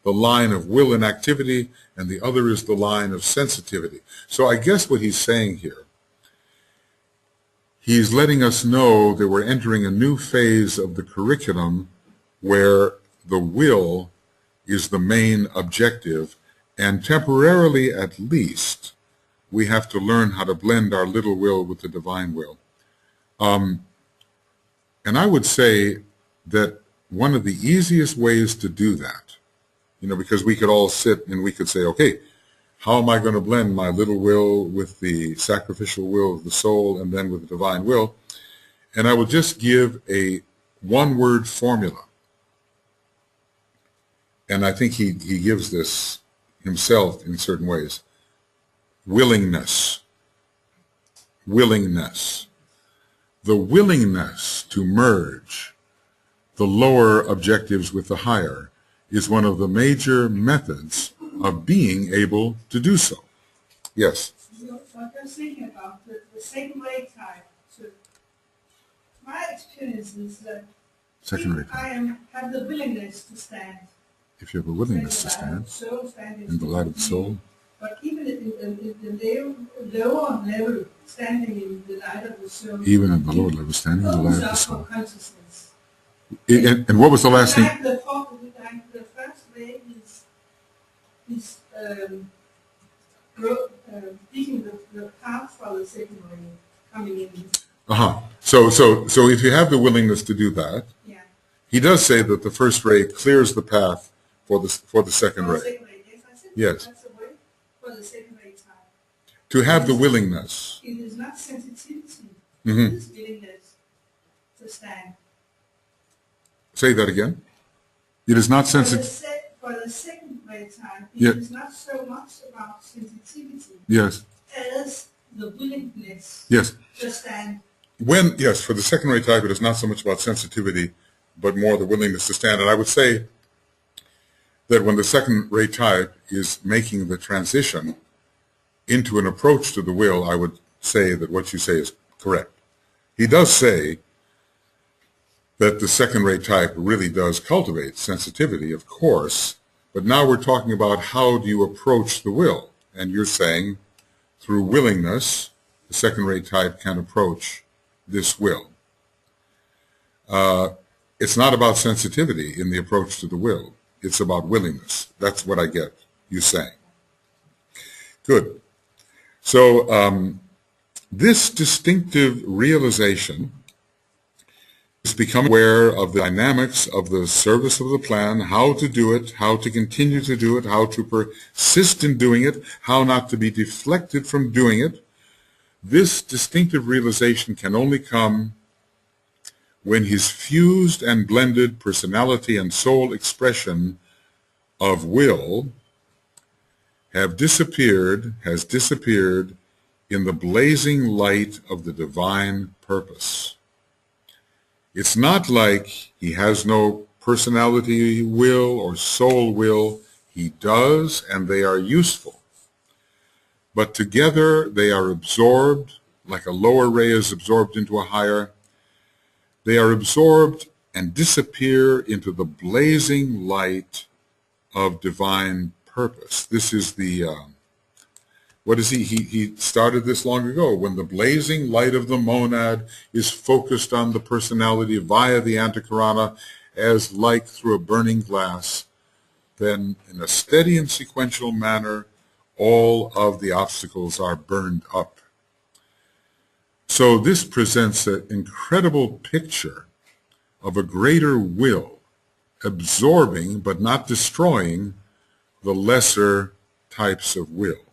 line of will and activity, and the other is the line of sensitivity. So I guess what he's saying here, he's letting us know that we're entering a new phase of the curriculum where the will is the main objective, and temporarily at least, we have to learn how to blend our little will with the divine will. And I would say that one of the easiest ways to do that, because we could all sit and we could say, okay, how am I going to blend my little will with the sacrificial will of the soul and then with the divine will? And I will just give a one-word formula. And I think he gives this himself in certain ways. Willingness. Willingness. The willingness to merge the lower objectives with the higher is one of the major methods of being able to do so. Yes? So I'm just thinking about the second ray type. So my experience is that Second ray if type. have the willingness to stand, If you have a willingness to stand in the light of the soul, but even in the lower level, standing in the light of the soul, even at the lower level, standing in the light of the opens up soul. for consciousness. And what was the last thing? The first ray is digging the path for the second ray coming in. So if you have the willingness to do that, Yeah. he does say that the first ray clears the path for the second For the ray. second ray, yes, I said Yes. that's the way for the second ray type. To have the willingness. It is not sensitivity, Mhm. it is willingness to stand. Say that again. It is not For sensitive. the second ray type, Yeah. it is not so much about sensitivity Yes. as the willingness Yes. to stand. Yes, for the second ray type, it is not so much about sensitivity, but more the willingness to stand. And I would say that when the second ray type is making the transition into an approach to the will, I would say that what you say is correct. He does say that the second ray type really does cultivate sensitivity, of course, but now we're talking about how do you approach the will. And you're saying through willingness, the second ray type can approach this will. It's not about sensitivity in the approach to the will. It's about willingness. That's what I get you saying. Good. So this distinctive realization is becoming aware of the dynamics of the service of the plan, how to do it, how to continue to do it, how to persist in doing it, how not to be deflected from doing it. This distinctive realization can only come when his fused and blended personality and soul expression of will has disappeared in the blazing light of the divine purpose. It's not like he has no personality will or soul will. He does, and they are useful. But together they are absorbed, like a lower ray is absorbed into a higher. They are absorbed and disappear into the blazing light of divine purpose. This is the, what is he started this long ago. When the blazing light of the monad is focused on the personality via the antakarana as light through a burning glass, then in a steady and sequential manner, all of the obstacles are burned up. So this presents an incredible picture of a greater will, absorbing but not destroying the lesser types of will.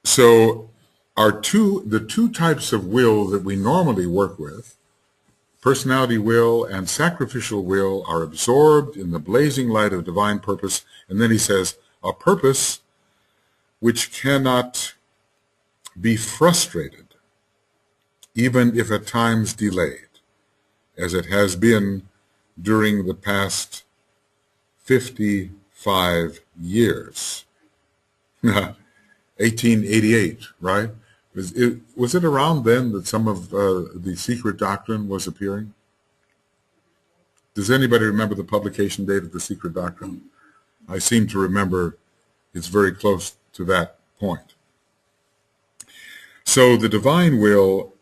So the two types of will that we normally work with, personality will and sacrificial will, are absorbed in the blazing light of divine purpose. And then he says, a purpose which cannot be frustrated, even if at times delayed, as it has been during the past 55 years. 1888, right? Was it around then that some of the secret doctrine was appearing? Does anybody remember the publication date of the secret doctrine? I seem to remember it's very close to that point. So the divine will,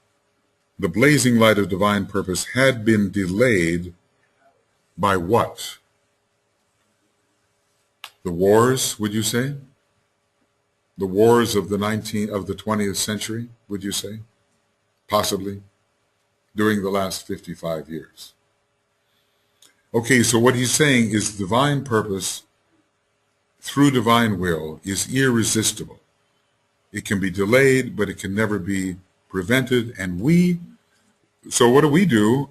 the blazing light of divine purpose, had been delayed by what? The wars, would you say? The wars of the 20th century, would you say? Possibly, during the last 55 years. Okay, so what he's saying is divine purpose through divine will is irresistible. It can be delayed, but it can never be prevented. And so what do?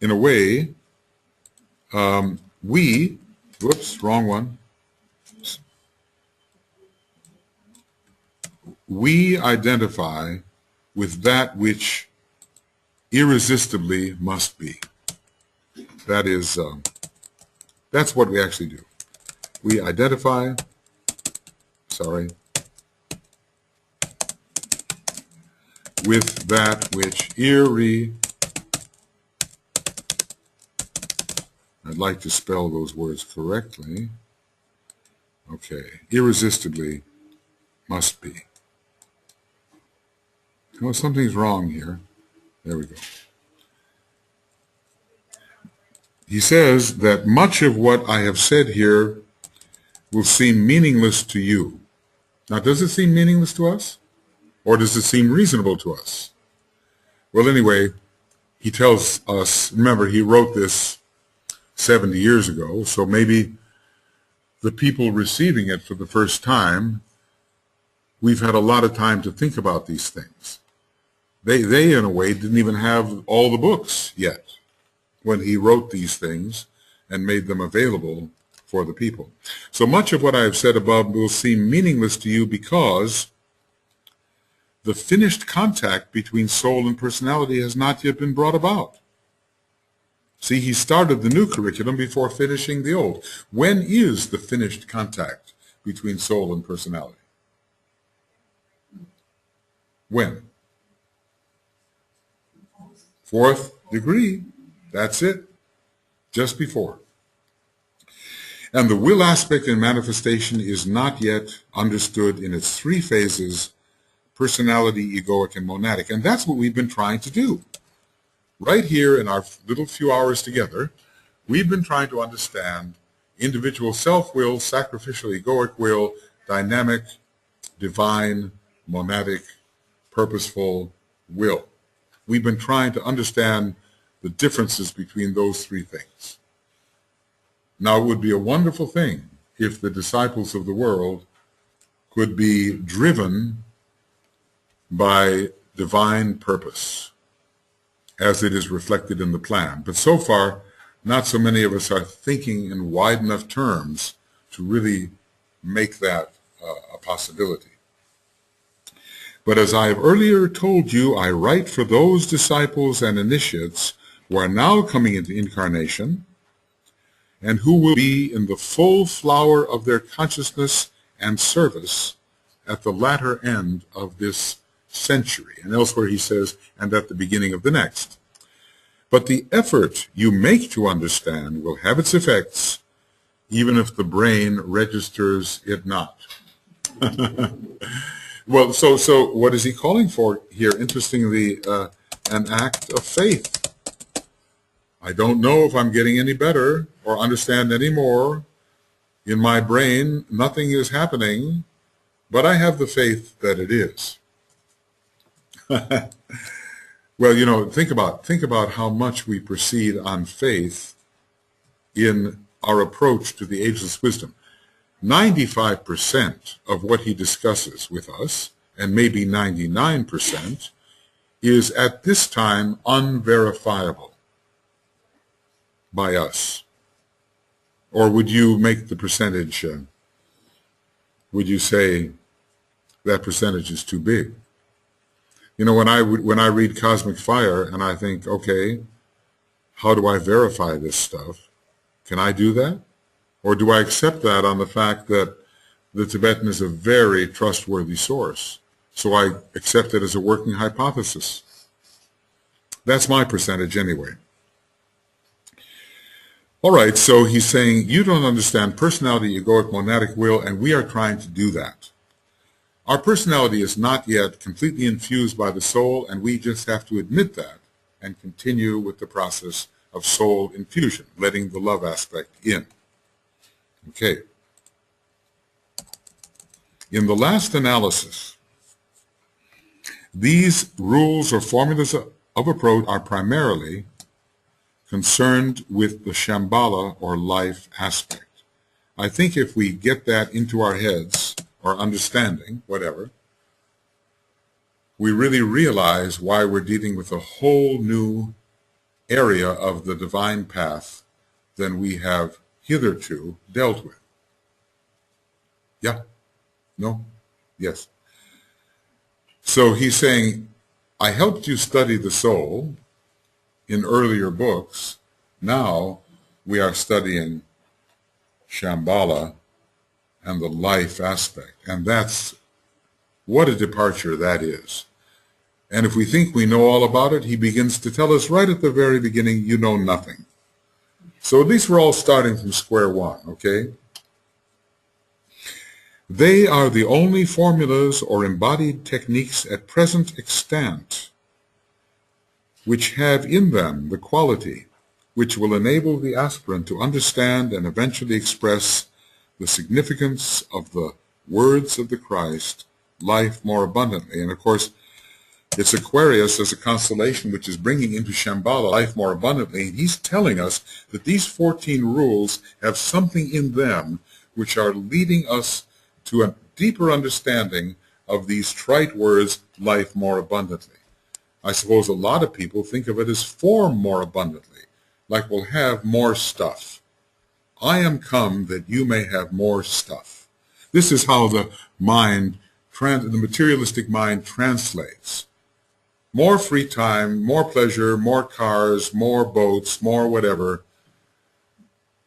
In a way, whoops, wrong one. We identify with that which irresistibly must be. That is, that's what we actually do. We identify, with that which I'd like to spell those words correctly. Okay, irresistibly must be. Oh, something's wrong here. There we go. He says that much of what I have said here will seem meaningless to you. Now, does it seem meaningless to us? Or does it seem reasonable to us? Well, anyway, he tells us, remember, he wrote this 70 years ago, so maybe the people receiving it for the first time, we've had a lot of time to think about these things. They, in a way, didn't even have all the books yet when he wrote these things and made them available for the people. So much of what I have said above will seem meaningless to you because the finished contact between soul and personality has not yet been brought about. See, he started the new curriculum before finishing the old. When is the finished contact between soul and personality? When? Fourth degree. That's it. Just before. And the will aspect in manifestation is not yet understood in its three phases: personality, egoic, and monadic. And that's what we've been trying to do. Right here in our little few hours together, we've been trying to understand individual self-will, sacrificial egoic will, dynamic, divine, monadic, purposeful will. We've been trying to understand the differences between those three things. Now, it would be a wonderful thing if the disciples of the world could be driven by divine purpose as it is reflected in the plan. But so far, not so many of us are thinking in wide enough terms really make that a possibility. But as I have earlier told you, I write for those disciples and initiates who are now coming into incarnation and who will be in the full flower of their consciousness and service at the latter end of this century. And elsewhere he says, and at the beginning of the next. But the effort you make to understand will have its effects, even if the brain registers it not. Well, so what is he calling for here? Interestingly, an act of faith. I don't know if I'm getting any better or understand any more. In my brain, nothing is happening, but I have the faith that it is. Well, think about how much we proceed on faith in our approach to the ageless wisdom. 95% of what he discusses with us, and maybe 99%, is at this time unverifiable by us. Or would you make the percentage, would you say that percentage is too big? When I read Cosmic Fire and I think, okay, how do I verify this stuff? Can I do that? Or do I accept that on the fact that the Tibetan is a very trustworthy source? So I accept it as a working hypothesis. That's my percentage anyway. All right, so he's saying, you don't understand personality, egoic, monadic will, and we are trying to do that. Our personality is not yet completely infused by the soul, and we just have to admit that and continue with the process of soul infusion, letting the love aspect in. Okay. In the last analysis, these rules or formulas of approach are primarily concerned with the Shambhala or life aspect. I think if we get that into our heads, or understanding, whatever, we really realize why we're dealing with a whole new area of the divine path than we have hitherto dealt with. Yeah? No? Yes. So he's saying, I helped you study the soul in earlier books. Now we are studying Shambhala and the life aspect. And that's, what a departure that is. And if we think we know all about it, he begins to tell us right at the very beginning, you know nothing. So at least we're all starting from square one, okay? They are the only formulas or embodied techniques at present extant which have in them the quality which will enable the aspirant to understand and eventually express the significance of the words of the Christ, life more abundantly. And of course, it's Aquarius as a constellation which is bringing into Shambhala life more abundantly. And he's telling us that these 14 rules have something in them which are leading us to a deeper understanding of these trite words, life more abundantly. I suppose a lot of people think of it as form more abundantly, like we'll have more stuff. I am come that you may have more stuff. This is how the mind, the materialistic mind translates. More free time, more pleasure, more cars, more boats, more whatever.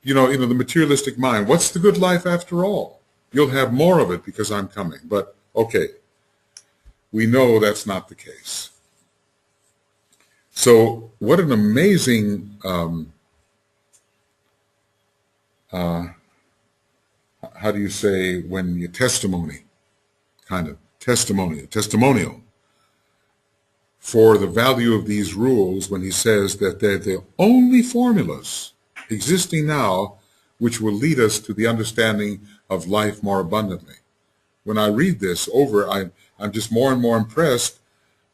The materialistic mind, what's the good life after all? You'll have more of it because I'm coming. But, okay, we know that's not the case. So what an amazing how do you say when you testimonial for the value of these rules when he says that they're the only formulas existing now which will lead us to the understanding of life more abundantly. When I read this over, I'm just more and more impressed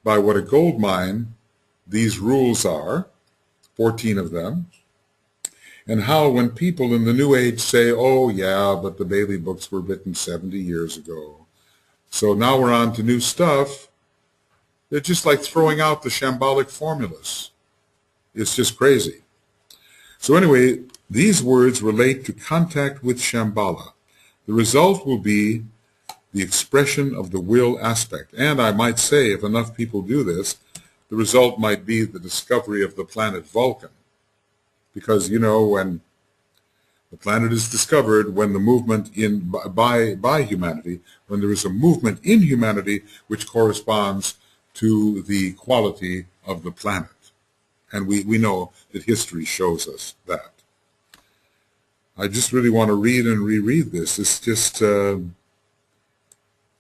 by what a gold mine these rules are, 14 of them, and how when people in the New Age say, oh yeah, but the Bailey books were written 70 years ago, so now we're on to new stuff, they're just like throwing out the shambolic formulas. It's just crazy. So anyway, these words relate to contact with Shambhala, The result will be the expression of the will aspect. And I might say, if enough people do this, the result might be the discovery of the planet Vulcan. Because, you know, when the planet is discovered, when the movement by humanity, when there is a movement in humanity which corresponds to the quality of the planet. And we know that history shows us that. I just really want to read and reread this. It's just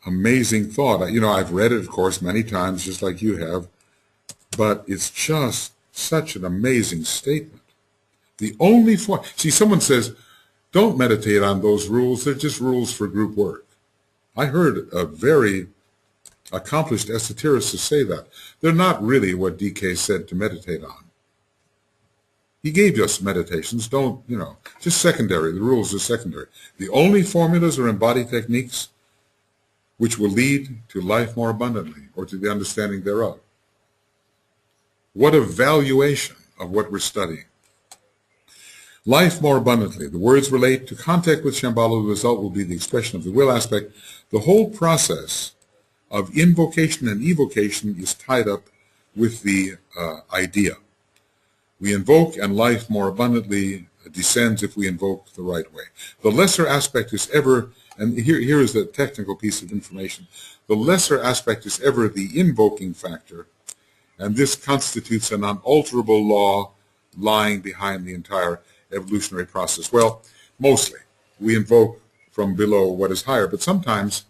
amazing thought. You know, I've read it, of course, many times, just like you have, but it's just such an amazing statement. The only form, see, someone says, don't meditate on those rules. They're just rules for group work. I heard a very accomplished esotericist say that. They're not really what DK said to meditate on. He gave us meditations, don't, you know, just secondary. The rules are secondary. The only formulas or embodied techniques which will lead to life more abundantly or to the understanding thereof. What a valuation of what we're studying. Life more abundantly. The words relate to contact with Shambhala. The result will be the expression of the will aspect. The whole process of invocation and evocation is tied up with the idea. We invoke and life more abundantly descends if we invoke the right way. The lesser aspect is ever, and here is the technical piece of information, the lesser aspect is ever the invoking factor, and this constitutes an unalterable law lying behind the entire evolutionary process. Well, mostly we invoke from below what is higher, but sometimes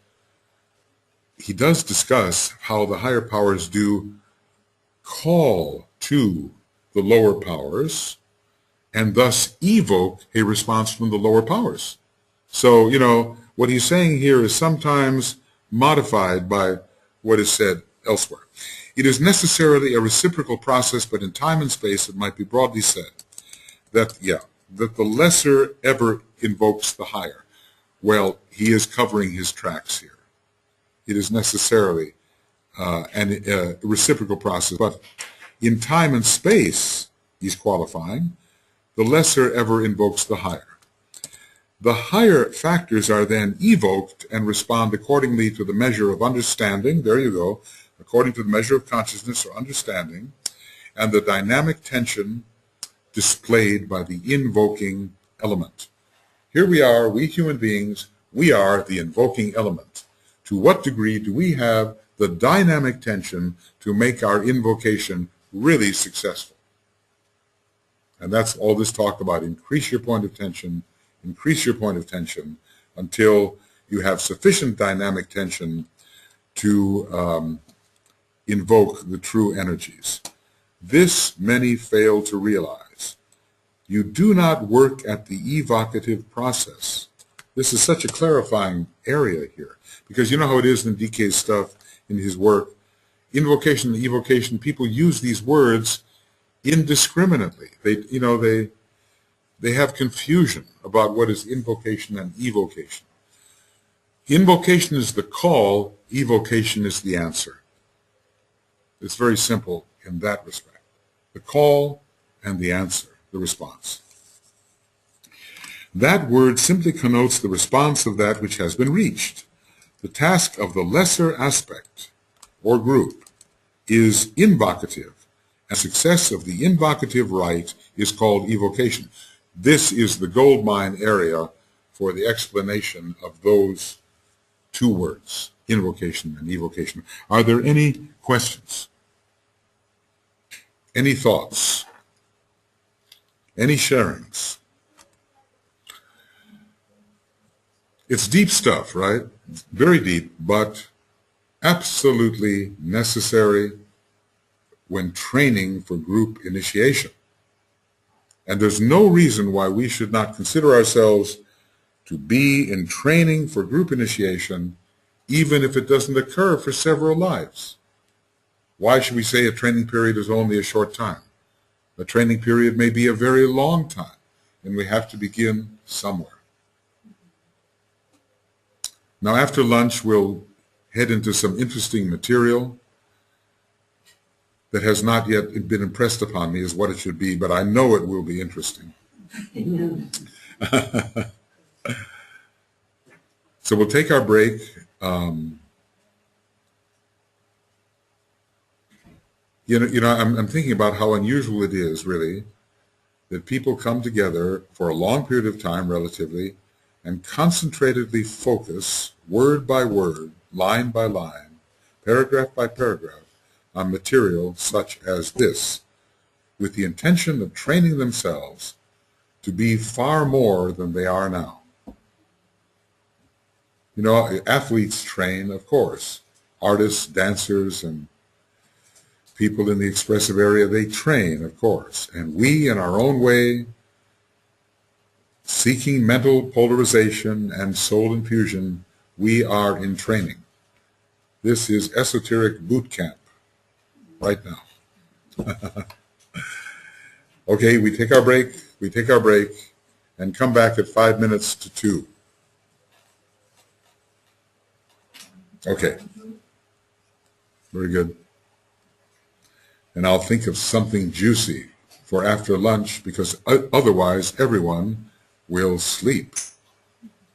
he does discuss how the higher powers do call to the lower powers and thus evoke a response from the lower powers. So, you know, what he's saying here is sometimes modified by what is said elsewhere. It is necessarily a reciprocal process, but in time and space it might be broadly said that, that the lesser ever invokes the higher. Well, he is covering his tracks here. It is necessarily a reciprocal process, but in time and space, he's qualifying, the lesser ever invokes the higher. The higher factors are then evoked and respond accordingly to the measure of understanding, there you go, according to the measure of consciousness or understanding, and the dynamic tension displayed by the invoking element. Here we are, we human beings, we are the invoking element. To what degree do we have the dynamic tension to make our invocation really successful? And that's all this talk about. Increase your point of tension until you have sufficient dynamic tension to invoke the true energies. This many fail to realize. You do not work at the evocative process. This is such a clarifying area here, because you know how it is in DK's stuff, in his work. Invocation and evocation, people use these words indiscriminately. They have confusion about what is invocation and evocation. Invocation is the call, evocation is the answer. It's very simple in that respect. The call and the answer, the response. That word simply connotes the response of that which has been reached. The task of the lesser aspect or group is invocative, and success of the invocative rite is called evocation. This is the goldmine area for the explanation of those two words, invocation and evocation. Are there any questions? Any thoughts? Any sharings? It's deep stuff, right? Very deep, but absolutely necessary when training for group initiation. And there's no reason why we should not consider ourselves to be in training for group initiation, even if it doesn't occur for several lives. Why should we say a training period is only a short time? A training period may be a very long time, and we have to begin somewhere. Now, after lunch, we'll head into some interesting material that has not yet been impressed upon me as what it should be, but I know it will be interesting. So we'll take our break. I'm thinking about how unusual it is, really, that people come together for a long period of time, relatively, and concentratedly focus, word by word, line by line, paragraph by paragraph, on material such as this, with the intention of training themselves to be far more than they are now. Athletes train, of course. Artists, dancers, and people in the expressive area, they train, of course. And we, in our own way, seeking mental polarization and soul infusion, we are in training. This is esoteric boot camp right now. Okay, we take our break, and come back at 5 minutes to 2. Okay. Very good. And I'll think of something juicy for after lunch, because otherwise everyone will sleep.